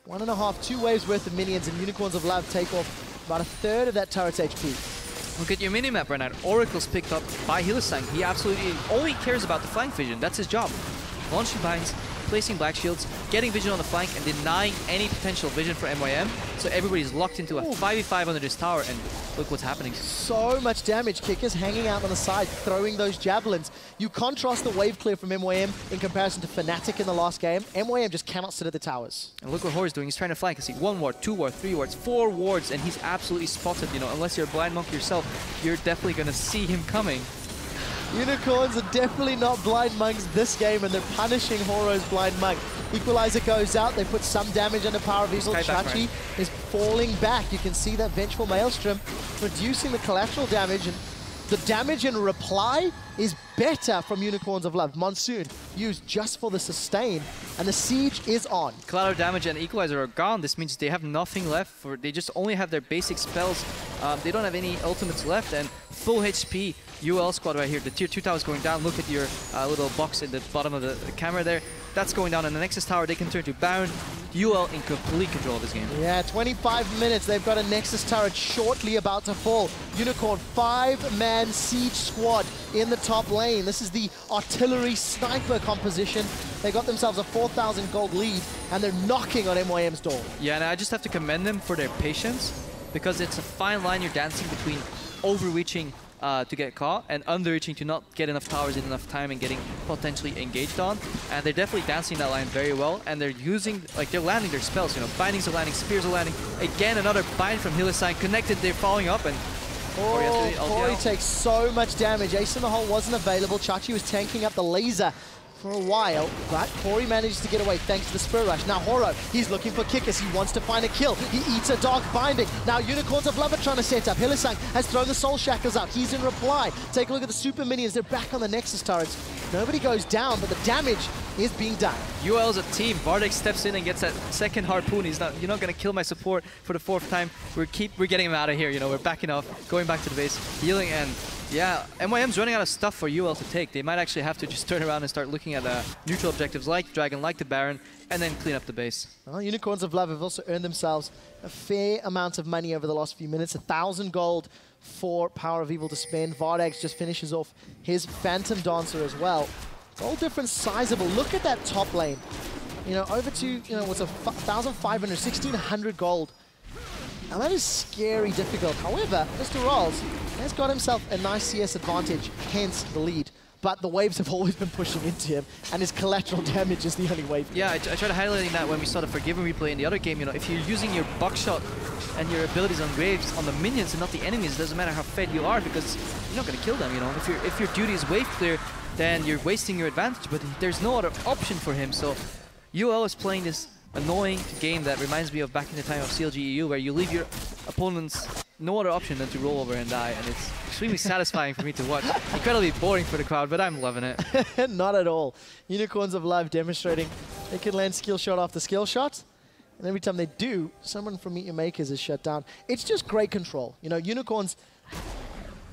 1.5, 2 waves worth of minions, and Unicorns of Love take off about a third of that turret's HP. Look at your minimap right now. Oracle's picked up by Hylissang. He absolutely only cares about the flank vision. That's his job. Launching binds, placing black shields, getting vision on the flank, and denying any potential vision for MYM. So everybody's locked into a 5v5 under this tower, and look what's happening. So much damage. Kickers hanging out on the side, throwing those javelins. You contrast the wave clear from MYM in comparison to Fnatic in the last game. MYM just cannot sit at the towers. And look what Horo's doing. He's trying to flank. I see 1 ward, 2 ward, 3 wards, 4 wards, and he's absolutely spotted. You know, unless you're a blind monk yourself, you're definitely going to see him coming. Unicorns are definitely not blind monks this game, and they're punishing Horo's blind monk. Equalizer goes out. They put some damage under Power of Evil. Chachi is falling back. You can see that Vengeful Maelstrom reducing the collateral damage, and the damage in reply is better from Unicorns of Love. Monsoon used just for the sustain, and the siege is on. Collateral damage and Equalizer are gone. This means they have nothing left. They just only have their basic spells. They don't have any ultimates left, and full HP. UL squad right here. The tier 2 tower is going down. Look at your little box in the bottom of the camera there. That's going down. And the Nexus tower, they can turn to Baron. UL in complete control of this game. Yeah, 25 minutes. They've got a Nexus turret shortly about to fall. Unicorn 5-man siege squad in the top lane. This is the artillery sniper composition. They got themselves a 4,000 gold lead, and they're knocking on MYM's door. Yeah, and I just have to commend them for their patience, because it's a fine line you're dancing between overreaching to get caught and underreaching to not get enough towers in enough time and getting potentially engaged on. And they're definitely dancing that line very well, and they're using, like, they're landing their spells, you know, bindings are landing, spears are landing. Again, another bind from Hylissang connected, they're following up, and Corey takes so much damage. Ace in the hole wasn't available. Chachi was tanking up the laser for a while, but Corey manages to get away thanks to the Spirit Rush. Now Horo, he's looking for Kikis. He wants to find a kill. He eats a Dark Binding. Now Unicorns of Love are trying to set up. Hylissang has thrown the Soul Shackles out. He's in reply. Take a look at the super minions. They're back on the Nexus turrets. Nobody goes down, but the damage is being done. UL's a team. Vardek steps in and gets that second harpoon. You're not gonna kill my support for the 4th time. We're getting him out of here. You know, we're backing off, going back to the base, healing, and yeah, MYM's running out of stuff for UL to take. They might actually have to just turn around and start looking at neutral objectives like Dragon, like the Baron, and then clean up the base. Well, Unicorns of Love have also earned themselves a fair amount of money over the last few minutes. 1,000 gold for Power of Evil to spend. Vardax just finishes off his Phantom Dancer as well. It's all different, sizable. Look at that top lane. You know, over to, you know, what's a 1,500, 1,600 gold. Now that is scary difficult. However, Mr. Rolls has got himself a nice CS advantage, hence the lead. But the waves have always been pushing into him, and his collateral damage is the only wave. Yeah, I tried highlighting that when we saw the Forgiven replay in the other game. You know, if you're using your buckshot and your abilities on waves on the minions and not the enemies, it doesn't matter how fed you are because you're not gonna kill them. You know, if your duty is wave clear, then you're wasting your advantage. But there's no other option for him. So UL is playing this annoying game that reminds me of back in the time of CLG EU, where you leave your opponents no other option than to roll over and die, and it's extremely satisfying for me to watch. Incredibly boring for the crowd, but I'm loving it. Not at all. Unicorns of Love demonstrating they can land skill shot after skill shot, and every time they do, someone from Meet Your Makers is shut down. It's just great control. You know, Unicorns,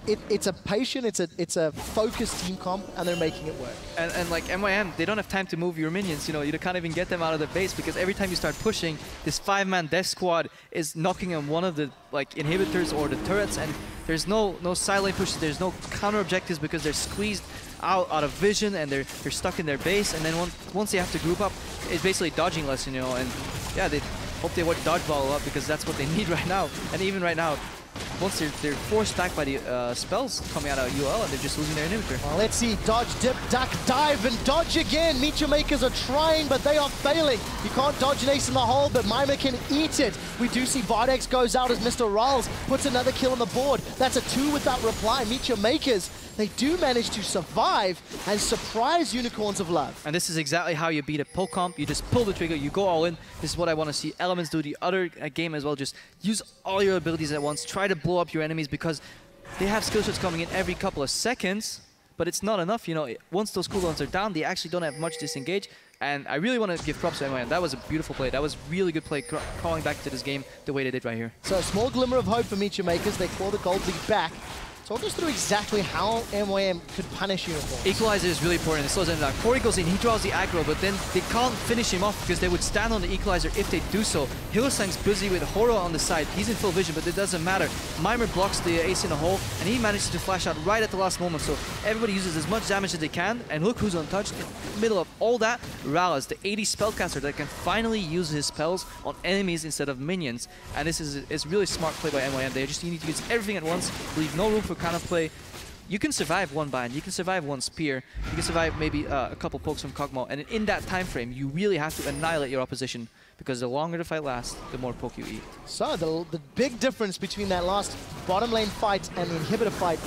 it's a patient, it's a focused team comp, and they're making it work. And like MYM, they don't have time to move your minions. You know, you can't even get them out of the base because every time you start pushing, this 5-man death squad is knocking on one of the like inhibitors or the turrets, and there's no side lane pushes, there's no counter objectives because they're squeezed out of vision and they're stuck in their base. And then once they have to group up, it's basically dodging less, you know. And yeah, they hope they work dodgeball up because that's what they need right now. And even right now, once they're forced back by the spells coming out of UL, and they're just losing their inhibitor. Well, let's see. Dodge, dip, duck, dive, and dodge again. Meet Your Makers are trying, but they are failing. You can't dodge an ace in the hole, but Mima can eat it. We do see Vardex goes out as Mr. Ralls puts another kill on the board. That's a 2 without reply. Meet Your Makers, they do manage to survive and surprise Unicorns of Love. And this is exactly how you beat a poke comp. You just pull the trigger, you go all in. This is what I want to see Elements do the other game as well. Just use all your abilities at once. Try to blow up your enemies because they have skill shots coming in every couple of seconds, but it's not enough. You know, once those cooldowns are down, they actually don't have much disengage. And I really want to give props to MYM. That was a beautiful play. That was really good play, crawling back to this game the way they did right here. So a small glimmer of hope for Meet Your Makers. They claw the gold lead back. Talk us through exactly how MYM could punish Unicorns. Equalizer is really important. It slows them down. Corey goes in, he draws the aggro, but then they can't finish him off because they would stand on the Equalizer if they do so. Hylissang's busy with Horo on the side. He's in full vision, but it doesn't matter. Mimer blocks the ace in the hole, and he manages to flash out right at the last moment. So everybody uses as much damage as they can, and look who's untouched. In the middle of all that, Rallas, the 80 spellcaster that can finally use his spells on enemies instead of minions. And this is really smart play by MYM. They just need to use everything at once, leave no room for counterplay. You can survive one bind, you can survive one spear, you can survive maybe a couple pokes from Kog'Maw, and in that time frame, you really have to annihilate your opposition because the longer the fight lasts, the more poke you eat. So the big difference between that last bottom lane fight and the inhibitor fight,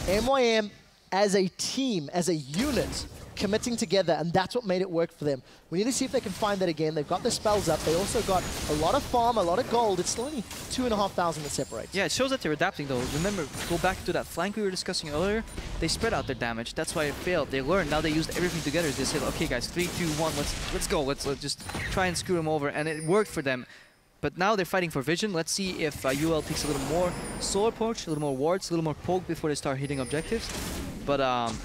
MYM as a team, as a unit, committing together, and that's what made it work for them. We need to see if they can find that again. They've got their spells up. They also got a lot of farm, a lot of gold. It's still only 2,500 that separates. Yeah, it shows that they're adapting though. Remember, go back to that flank we were discussing earlier. They spread out their damage. That's why it failed. They learned. Now they used everything together. They said, okay guys, 3, 2, 1, let's go. Let's just try and screw them over. And it worked for them. But now they're fighting for vision. Let's see if UL takes a little more soul approach, a little more wards, a little more poke before they start hitting objectives. But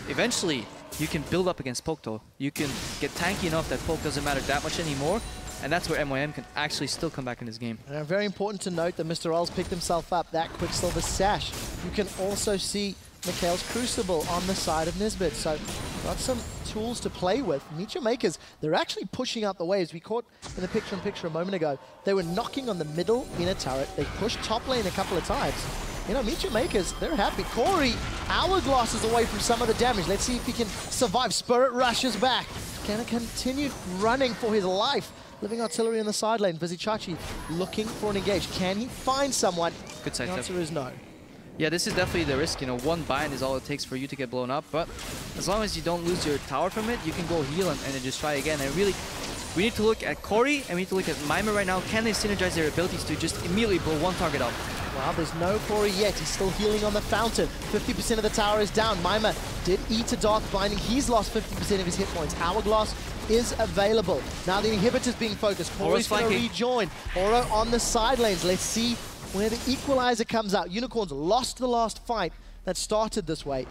eventually, you can build up against poke though. You can get tanky enough that poke doesn't matter that much anymore. And that's where MYM can actually still come back in this game. And very important to note that Mr. Rolls picked himself up that Quicksilver Sash. You can also see Mikhail's Crucible on the side of Nisbet. So got some tools to play with. Meet Your Makers, they're actually pushing out the waves. We caught in the picture-in-picture a moment ago. They were knocking on the middle inner turret. They pushed top lane a couple of times. You know, Meet Your Makers, they're happy. Corey, Hourglass is away from some of the damage. Let's see if he can survive. Spirit rushes back. Can he continue running for his life? Living Artillery on the side lane. Vizichachi looking for an engage. Can he find someone? Good side The answer is no. Yeah, this is definitely the risk. You know, one bind is all it takes for you to get blown up. But as long as you don't lose your tower from it, you can go heal and then just try again. And really, we need to look at Corey and we need to look at Maimer right now. Can they synergize their abilities to just immediately blow one target up? Well, there's no Corey yet. He's still healing on the fountain. 50% of the tower is down. Maimer did eat a Dark Binding. He's lost 50% of his hit points. Hourglass is available. Now the inhibitor's being focused. Corey's going to rejoin. Oro on the side lanes. Let's see where the equalizer comes out. Unicorns lost the last fight that started this way.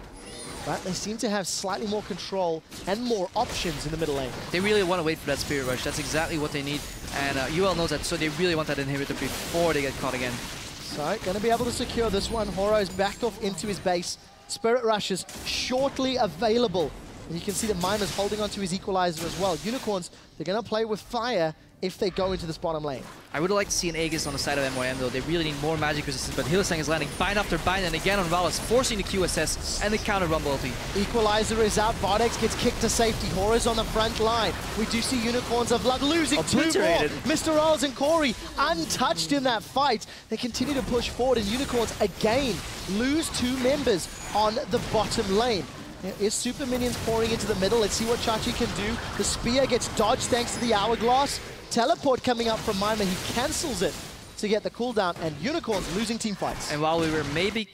But they seem to have slightly more control and more options in the middle lane. They really want to wait for that Spirit Rush. That's exactly what they need. And UL knows that, so they really want that inhibitor before they get caught again. So, going to be able to secure this one. Horo's backed off into his base. Spirit Rush is shortly available. And you can see that Maimer's holding onto his equalizer as well. Unicorns, they're going to play with fire if they go into this bottom lane. I would like to see an Aegis on the side of MYM though. They really need more magic resistance, but Hylissang is landing bind after bind, and again on Valis, forcing the QSS and the counter Rumble ulti. Equalizer is out, Vardex gets kicked to safety, Horo's on the front line. We do see Unicorns of Blood losing two more. Mr. Rolls and Corey untouched in that fight. They continue to push forward, and Unicorns again lose 2 members on the bottom lane. There is super minions pouring into the middle. Let's see what Chachi can do. The spear gets dodged thanks to the Hourglass. Teleport coming up from Maimer, he cancels it to get the cooldown, and Unicorns losing team fights. And while we were maybe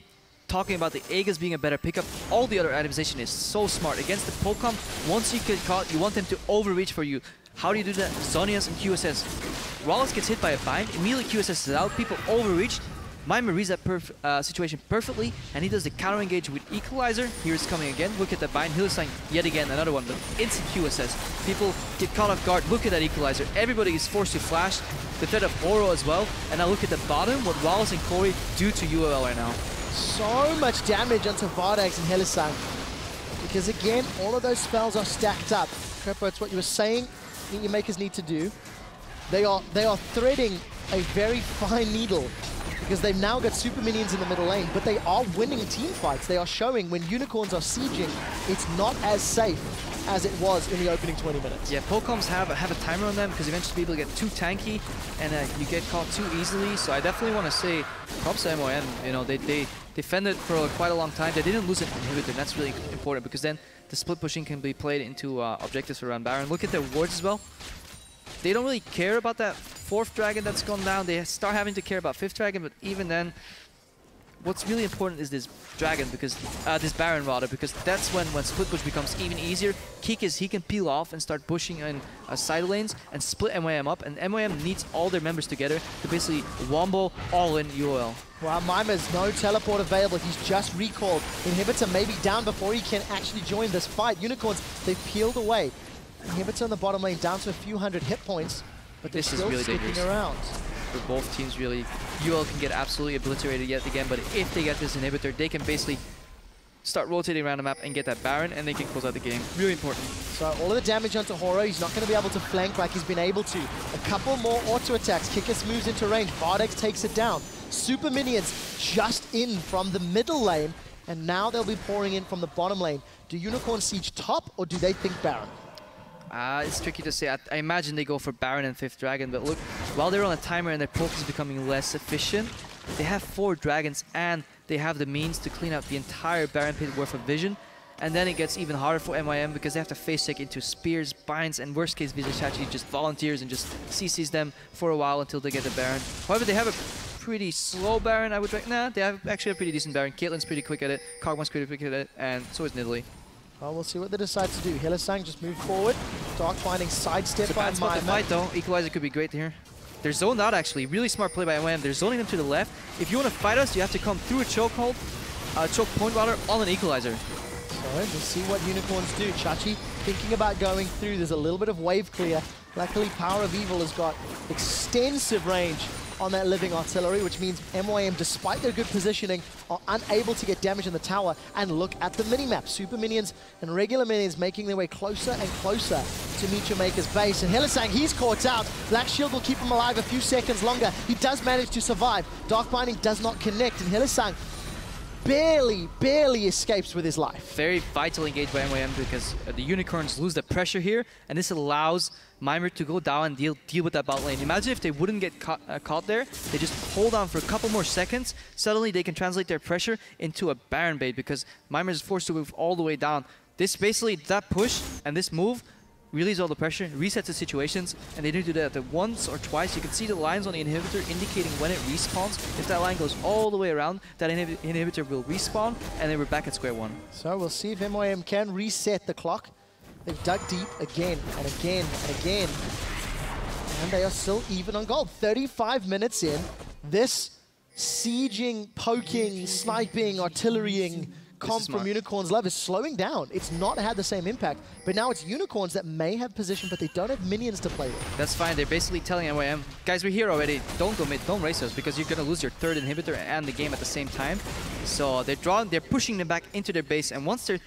talking about the Aegis being a better pickup, all the other itemization is so smart. Against the Pokemon, once you get caught, you want them to overreach for you. How do you do that? Zhonya's and QSS. Wallace gets hit by a bind, immediately QSS is out, people overreach. Maimer reads that situation perfectly, and he does the counter engage with Equalizer. Here it's coming again. Look at that bind. Hylissang yet again, another one, but instant QSS. People get caught off guard. Look at that Equalizer. Everybody is forced to flash. The threat of Oro as well. And now look at the bottom, what Wallace and Corey do to ULL right now. So much damage onto Vardex and Hylissang. Because again, all of those spells are stacked up. Crepo, it's what you were saying your makers need to do. They are threading a very fine needle, because they've now got super minions in the middle lane, but they are winning team fights. They are showing when Unicorns are sieging, it's not as safe as it was in the opening 20 minutes. Yeah, Pokecoms have a timer on them, because eventually people get too tanky and you get caught too easily. So I definitely want to say props to MOM. You know, they defended for quite a long time. They didn't lose an inhibitor, and that's really important, because then the split pushing can be played into objectives around Baron. Look at their wards as well. They don't really care about that 4th dragon that's gone down. They start having to care about 5th dragon, but even then, what's really important is this dragon, because this Baron rather, because that's when split push becomes even easier. Kikis, he can peel off and start pushing in side lanes and split MYM up, and MYM needs all their members together to basically wombo all in UOL. Well, Maimer's no teleport available. He's just recalled. Inhibitor may be down before he can actually join this fight. Unicorns, they've peeled away. Inhibitor on the bottom lane down to a few hundred hit points, but they're still really sticking around. For both teams, really, UL can get absolutely obliterated yet again, but if they get this inhibitor, they can basically start rotating around the map and get that Baron, and they can close out the game. Really important. So all of the damage onto Horo, he's not going to be able to flank like he's been able to. A couple more auto attacks. Kikis moves into range. Vardex takes it down. Super minions just in from the middle lane, and now they'll be pouring in from the bottom lane. Do Unicorn siege top, or do they think Baron? It's tricky to say. I imagine they go for Baron and 5th dragon, but look, while they're on a timer and their poke is becoming less efficient, they have 4 dragons and they have the means to clean out the entire Baron pit worth of vision. And then it gets even harder for MYM, because they have to face check into spears, binds, and worst case Vizicsacsi just volunteers and just CCs them for a while until they get the Baron. However, they have a pretty slow Baron, I would recommend. Nah, they have actually a pretty decent Baron. Caitlyn's pretty quick at it, Kog'Maw's pretty quick at it, and so is Nidalee. Well, we'll see what they decide to do. Hylissang just moved forward. Dark Binding sidestep by Maimer. The fight though. Equalizer could be great here. They're zoned out actually. Really smart play by MYM. They're zoning them to the left. If you want to fight us, you have to come through a chokehold, choke point water on an Equalizer. So we'll see what Unicorns do. Chachi thinking about going through. There's a little bit of wave clear. Luckily, Power of Evil has got extensive range on that living artillery, which means MYM, despite their good positioning, are unable to get damage in the tower. And look at the minimap. Super minions and regular minions making their way closer and closer to Meteormaker's base. And Hylissang, he's caught out. Black Shield will keep him alive a few seconds longer. He does manage to survive. Dark Binding does not connect, and Hylissang, barely escapes with his life. Very vital engaged by MYM because the Unicorns lose the pressure here, and this allows Mimir to go down and deal with that bot lane. Imagine if they wouldn't get caught there, they just hold on for a couple more seconds, suddenly they can translate their pressure into a Baron bait because Mimir is forced to move all the way down. This basically, that push and this move relieves all the pressure, resets the situations, and they didn't do that once or twice. You can see the lines on the inhibitor indicating when it respawns. If that line goes all the way around, that inhibitor will respawn, and then we're back at square one. So we'll see if MYM can reset the clock. They've dug deep again and again and again. And they are still even on gold. 35 minutes in, this sieging, poking, sniping, artillerying comp from Unicorns Love is slowing down. It's not had the same impact, but now it's Unicorns that may have position, but they don't have minions to play with. That's fine. They're basically telling MYM, guys, we're here already. Don't go mid, don't race us, because you're going to lose your third inhibitor and the game at the same time. So they're pushing them back into their base, and once they're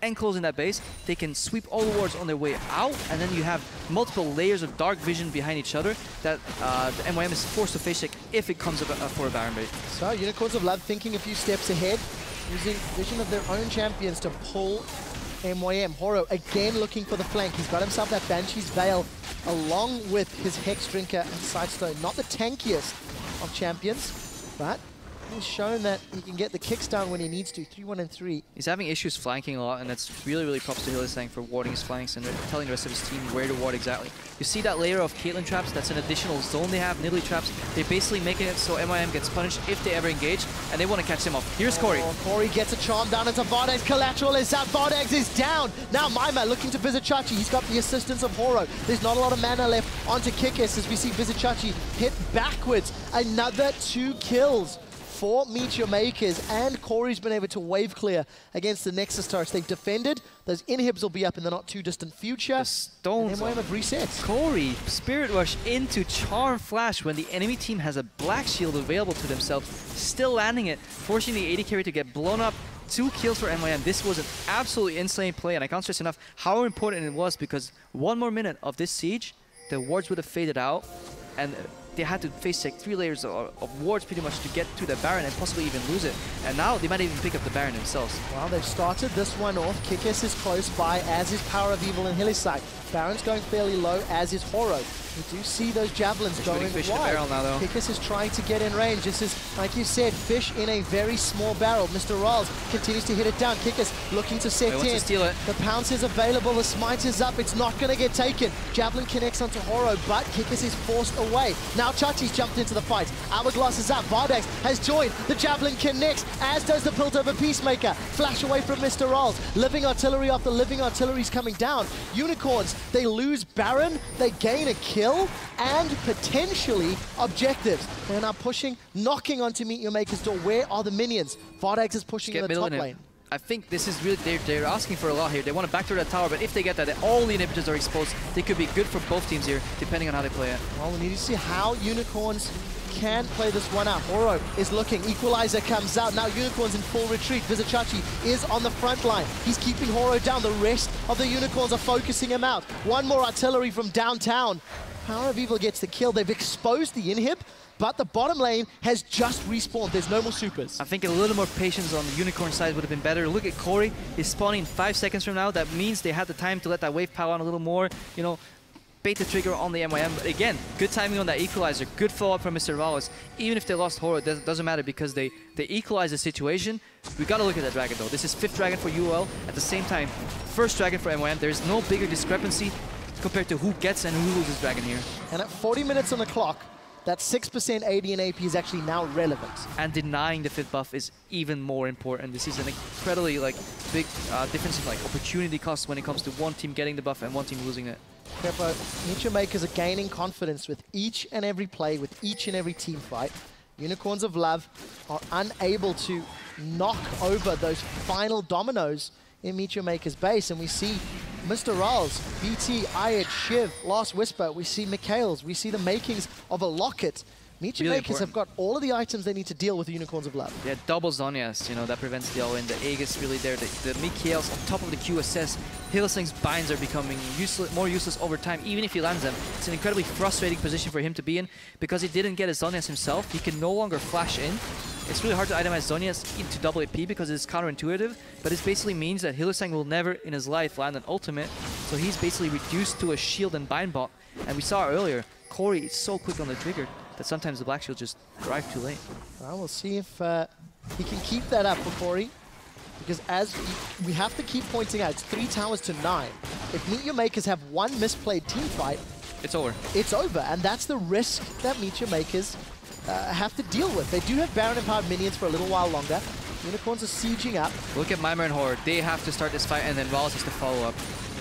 enclosing that base, they can sweep all the wards on their way out, and then you have multiple layers of dark vision behind each other that the MYM is forced to face check if it comes up for a Baron bait. So Unicorns of Love thinking a few steps ahead, using vision of their own champions to pull MYM. Horo again looking for the flank. He's got himself that Banshee's Veil along with his Hex Drinker and Sightstone. Not the tankiest of champions, but he's shown that he can get the kicks down when he needs to. 3-1 and 3. He's having issues flanking a lot, and that's really props to Hylissang for warding his flanks and telling the rest of his team where to ward exactly. You see that layer of Caitlyn traps? That's an additional zone they have. Nidalee traps. They're basically making it so MYM gets punished if they ever engage, and they want to catch him off. Here's Corey. Corey gets a charm down into Vardags. Collateral is out. Vardags is down. Now Mimir looking to Vizicsacsi. He's got the assistance of Horo. There's not a lot of mana left onto Kikis as we see Vizicsacsi hit backwards. Another 2 kills for Meteor Makers, and Corey's been able to wave clear against the Nexus turrets. They've defended. Those inhibs will be up in the not too distant future. The stones. And MYM have reset. Corey, Spirit Rush into Charm Flash when the enemy team has a Black Shield available to themselves, still landing it, forcing the AD carry to get blown up. 2 kills for MYM. This was an absolutely insane play, and I can't stress enough how important it was, because one more minute of this siege, the wards would have faded out, and they had to face like 3 layers of wards pretty much to get to the Baron and possibly even lose it. And now they might even pick up the Baron themselves. Well, they've started this one off. Kikis is close by, as is Power of Evil and Hylissang. Baron's going fairly low, as is Horo. We do see those javelins going wide. Fish the barrel now, though. Kikis is trying to get in range. This is, like you said, fish in a very small barrel. Mr. Rawls continues to hit it down. Kikis looking to set in. To steal it. The pounce is available. The smite is up. It's not going to get taken. Javelin connects onto Horo, but Kikis is forced away. Now Chachi's jumped into the fight. Hourglass is up. Vardags has joined. The Javelin connects, as does the Piltover Peacemaker. Flash away from Mr. Rawls. Living artillery after living artillery is coming down. Unicorns, they lose Baron. They gain a kill and potentially objectives. They're now pushing, knocking onto Meteor Maker's door. Where are the minions? Vardags is pushing in the top lane. I think this is really, they're asking for a lot here. They want to backdoor that tower, but if they get that, all the inhibitors are exposed. They could be good for both teams here, depending on how they play it. Well, we need to see how Unicorns can play this one out. Horo is looking. Equalizer comes out. Now Unicorns in full retreat. Vizicsacsi is on the front line. He's keeping Horo down. The rest of the Unicorns are focusing him out. One more artillery from downtown. Power of Evil gets the kill. They've exposed the inhib, but the bottom lane has just respawned. There's no more supers. I think a little more patience on the Unicorn side would have been better. Look at Corey. He's spawning 5 seconds from now. That means they had the time to let that wave power on a little more. You know, bait the trigger on the MYM. But again, good timing on that equalizer. Good follow-up from Mr. Wallace. Even if they lost Horo, it doesn't matter because they equalize the situation. We got to look at that Dragon, though. This is 5th Dragon for UOL. At the same time, 1st Dragon for MYM. There's no bigger discrepancy compared to who gets and who loses Dragon here. And at 40 minutes on the clock, that 6% AD and AP is actually now relevant. And denying the 5th buff is even more important. This is an incredibly big difference in opportunity cost when it comes to one team getting the buff and one team losing it. Krepo, Meteor Makers are gaining confidence with each and every play, with each and every team fight. Unicorns of Love are unable to knock over those final dominoes in Meteor Maker's base, and we see Mr. Rawls, BT, Ayed, Shiv, Last Whisper, we see Mikhails, we see the makings of a Locket. Meteor really Makers have got all of the items they need to deal with the Unicorns of Love. Yeah, double Zhonya's, you know, that prevents the all-in. The Aegis really there. The Mikhails on top of the QSS. Hylissang's binds are becoming more useless over time, even if he lands them. It's an incredibly frustrating position for him to be in because he didn't get his Zhonya's himself. He can no longer flash in. It's really hard to itemize Zhonya's into double AP because it's counterintuitive, but it basically means that Hylissang will never in his life land an ultimate, so he's basically reduced to a shield and bind bot. And we saw earlier, Corey is so quick on the trigger that sometimes the Black Shield just arrive too late. Well, we'll see if he can keep that up for Corey, because as we have to keep pointing out, it's 3 towers to 9. If Meet Your Makers have one misplayed team fight, it's over. It's over, and that's the risk that Meet Your Makers have to deal with. They do have Baron-empowered minions for a little while longer. Unicorns are sieging up. Look at Mimir and Horde. They have to start this fight, and then Rawls has to follow up.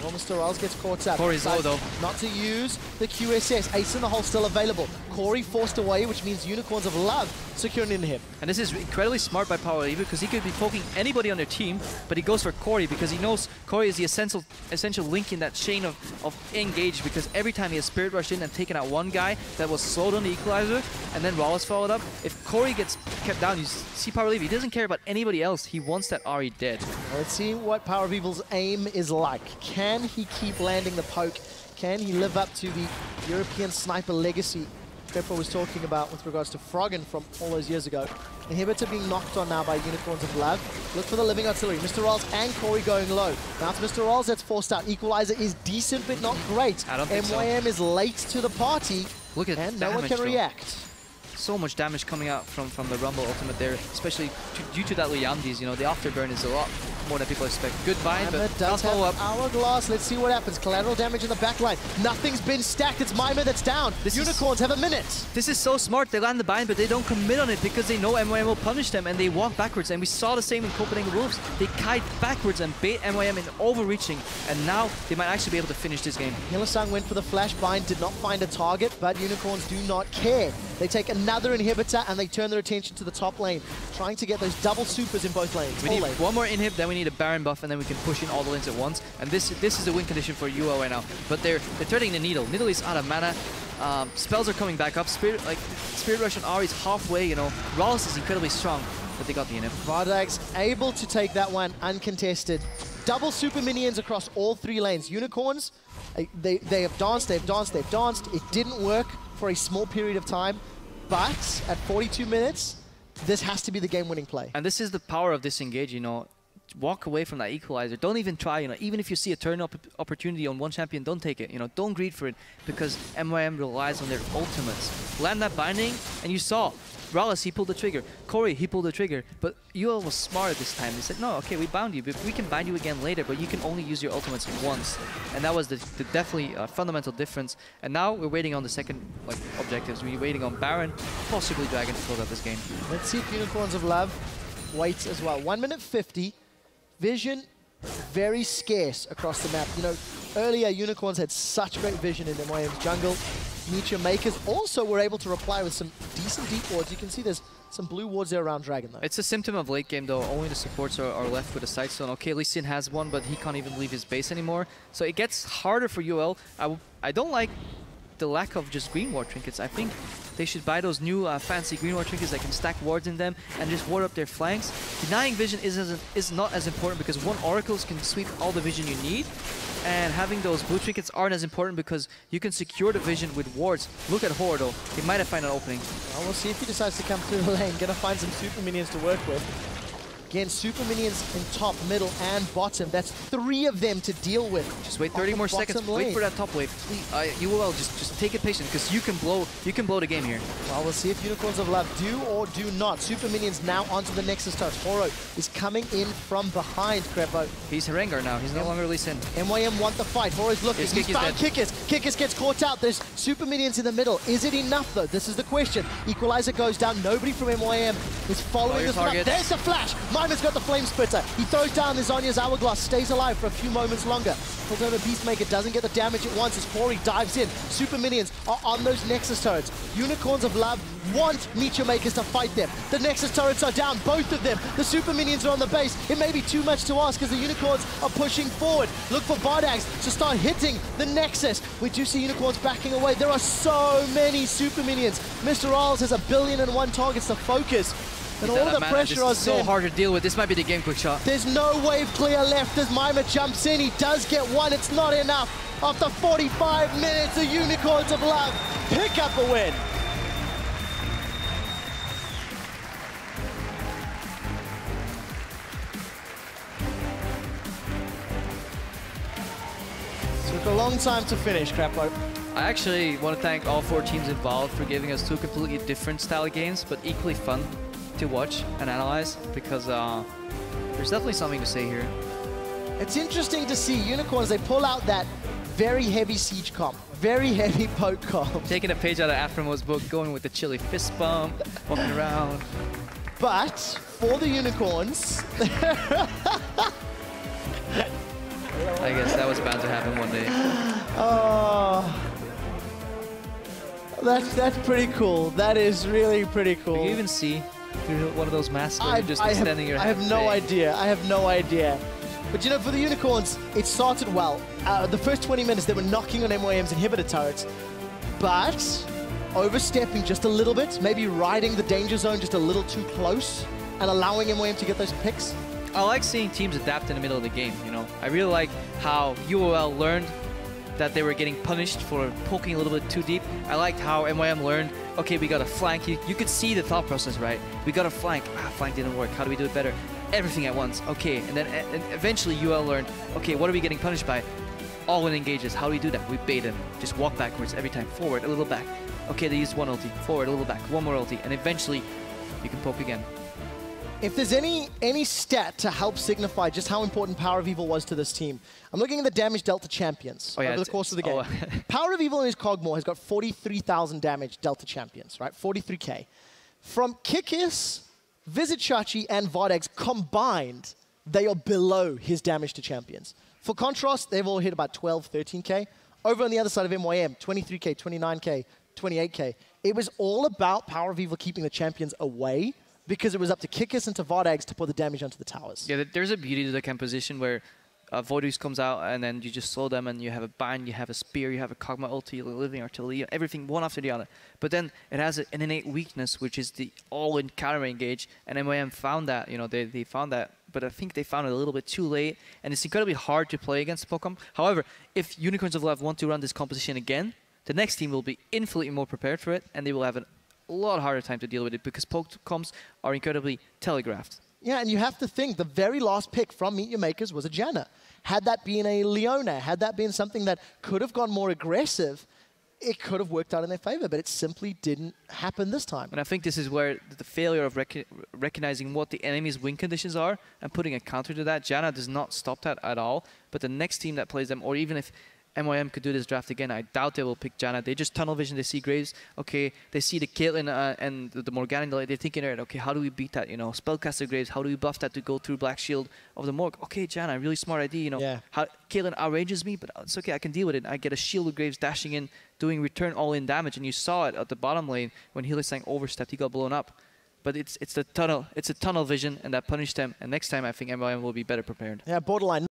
Well, Mr. Rawls gets caught up. Corey's low, though. Not to use the QSS. Ace in the hole still available. Corey forced away, which means Unicorns of Love securing into him. And this is incredibly smart by Power Lever because he could be poking anybody on their team, but he goes for Corey because he knows Corey is the essential link in that chain of engage, because every time he has Spirit Rushed in and taken out one guy that was slowed on the Equalizer, and then Rawls followed up, if Corey gets kept down, you see Power Lever, he doesn't care about anybody else. He wants that Ahri dead. Let's see what Power Weevil's aim is like. Can he keep landing the poke? Can he live up to the European sniper legacy Krepo was talking about with regards to Froggen from all those years ago? Inhibitor being knocked on now by Unicorns of Love. Look for the living artillery. Mr. Rawls and Corey going low. Now it's Mr. Rawls that's forced out. Equalizer is decent but not great. I don't think MYM so. is late to the party. Look at and no one can react. So much damage coming out from the Rumble ultimate there, especially due to that Liandry's. You know, the afterburn is a lot more than people expect. Good bind, but does follow up. Hourglass. Let's see what happens. Collateral damage in the back line. Nothing's been stacked. It's Mimir that's down. Unicorns have a minute. This is so smart. They land the bind, but they don't commit on it because they know MYM will punish them, and they walk backwards. And we saw the same in Copenhagen Wolves. They kite backwards and bait MYM in overreaching, and now they might actually be able to finish this game. Hylissang went for the flash bind, did not find a target, but Unicorns do not care. They take another inhibitor and they turn their attention to the top lane, trying to get those double supers in both lanes. We need one more inhib, then we need a Baron buff, and then we can push in all the lanes at once. And this is a win condition for UL right now. But they're threading the needle. Needle is out of mana. Spells are coming back up. Spirit Rush on Ahri is halfway. You know, Rawls is incredibly strong, but they got the inhib. Vardag's able to take that one uncontested. Double super minions across all 3 lanes. Unicorns, they have danced. It didn't work for a small period of time, but at 42 minutes, this has to be the game-winning play. And this is the power of this engage, you know. Walk away from that Equalizer. Don't even try, you know. Even if you see a turn opportunity on one champion, don't take it. You know, don't greed for it, because MYM relies on their ultimates. Land that binding, and you saw Rawls, he pulled the trigger. Corey, he pulled the trigger. But UL was smart this time. They said, no, okay, we bound you, but we can bind you again later, but you can only use your ultimates once. And that was the definitely fundamental difference. And now we're waiting on the second objectives. We're waiting on Baron, possibly Dragon to close out this game. Let's see if Unicorns of Love waits as well. 1 minute 50. Vision very scarce across the map. You know, earlier Unicorns had such great vision in MYM's jungle. Meet Your Makers also were able to reply with some decent deep wards. You can see there's some blue wards there around Dragon, though. It's a symptom of late game, though. Only the supports are left with a Sightstone. Okay, Lee Sin has one, but he can't even leave his base anymore. So it gets harder for UL. I don't like the lack of just green ward trinkets. I think they should buy those new fancy green ward trinkets that can stack wards in them and just ward up their flanks. Denying vision is not as important because one Oracles can sweep all the vision you need, and having those blue trinkets aren't as important because you can secure the vision with wards. Look at Horde, though. He might have found an opening. Well, we'll see if he decides to come through the lane. Gonna find some super minions to work with. Again, super minions in top, middle, and bottom. That's 3 of them to deal with. Just wait 30 more seconds. Wait for that top wave. Please, UOL, just take it patient, because you can blow the game here. Well, we'll see if Unicorns of Love do or do not. Super minions now onto the Nexus touch. Horo is coming in from behind, Krepo. He's Harengar now. He's no longer Lee Sin. MYM want the fight. Horo's looking. He's found Kikis. Kikis gets caught out. There's super minions in the middle. Is it enough, though? This is the question. Equalizer goes down. Nobody from MYM is following this one up. There's the flash. Mimer's got the Flame Splitter. He throws down the Zhonya's Hourglass, stays alive for a few moments longer. Pulls over Peacemaker, doesn't get the damage at once as Corey dives in. Super minions are on those Nexus turrets. Unicorns of Love want Meet Your Makers to fight them. The Nexus turrets are down, both of them. The super minions are on the base. It may be too much to ask as the Unicorns are pushing forward. Look for Vardags to start hitting the Nexus. We do see Unicorns backing away. There are so many super minions. Mr. Rawls has 1,000,000,001 targets to focus. And all the pressure on so hard to deal with. This might be the game quick shot. There's no wave clear left as Mimir jumps in. He does get one. It's not enough. After 45 minutes, the Unicorns of Love pick up a win. long time to finish, Crapo. I actually want to thank all 4 teams involved for giving us 2 completely different style of games, but equally fun to watch and analyze, because there's definitely something to say here. It's interesting to see Unicorns, they pull out that very heavy siege comp, very heavy poke comp. Taking a page out of Aframo's book, going with the chilly fist bump, walking around. But for the Unicorns, I guess that was bound to happen one day. oh, that's pretty cool. That is really pretty cool. Can you even see through one of those masks where you're just extending your hand? I have no idea. I have no idea. But you know, for the Unicorns, it started well. The first 20 minutes, they were knocking on MYM's inhibitor turrets, but overstepping just a little bit, maybe riding the danger zone just a little too close, and allowing MYM to get those picks. I like seeing teams adapt in the middle of the game, you know. I really like how UOL learned that they were getting punished for poking a little bit too deep. I liked how MYM learned, okay, we got to flank. You could see the thought process, right? We got to flank. Flank didn't work. How do we do it better? Everything at once. Okay, and then eventually UL learned, okay, what are we getting punished by? All-in engages. How do we do that? We bait them. Just walk backwards every time. Forward, a little back. Okay, they used 1 ulti. Forward, a little back. 1 more ulti. And eventually, you can poke again. If there's any stat to help signify just how important Power of Evil was to this team, I'm looking at the damage dealt to champions over the course of the game. Power of Evil in his Cogmore has got 43,000 damage dealt to champions, right? 43k. From Kikis, Vizicsacsi, and Vardex combined, they are below his damage to champions. For contrast, they've all hit about 12, 13k. Over on the other side of MYM, 23k, 29k, 28k. It was all about Power of Evil keeping the champions away, because it was up to Kikis and to Vardex to put the damage onto the towers. Yeah, there's a beauty to the composition where Voidus comes out and then you just slow them and you have a bind, you have a spear, you have a Kog'Maw ulti, living artillery, everything one after the other. But then it has an innate weakness, which is the all-in counter engage, and MYM found that, you know, they found that, but I think they found it a little bit too late, and it's incredibly hard to play against Pokemon. However, if Unicorns of Love want to run this composition again, the next team will be infinitely more prepared for it, and they will have a lot harder time to deal with it, because Pokecoms are incredibly telegraphed. Yeah, and you have to think, the very last pick from Meet Your Makers was a Janna. Had that been a Leona, had that been something that could have gone more aggressive, it could have worked out in their favor, but it simply didn't happen this time. And I think this is where the failure of recognizing what the enemy's win conditions are and putting a counter to that. Janna does not stop that at all, but the next team that plays them, or even if MYM could do this draft again, I doubt they will pick Janna. They just tunnel vision, they see Graves, okay, they see the Caitlyn and the Morgana, they're thinking, right, okay, how do we beat that, you know, Spellcaster Graves, how do we buff that to go through Black Shield of the Morg? Okay, Janna, really smart idea, you know, Caitlyn outrages me, but it's okay, I can deal with it. I get a shield with Graves dashing in, doing return all-in damage, and you saw it at the bottom lane when Hylissang overstepped, he got blown up. But it's a tunnel vision, and that punished them, and next time I think MYM will be better prepared. Yeah, borderline.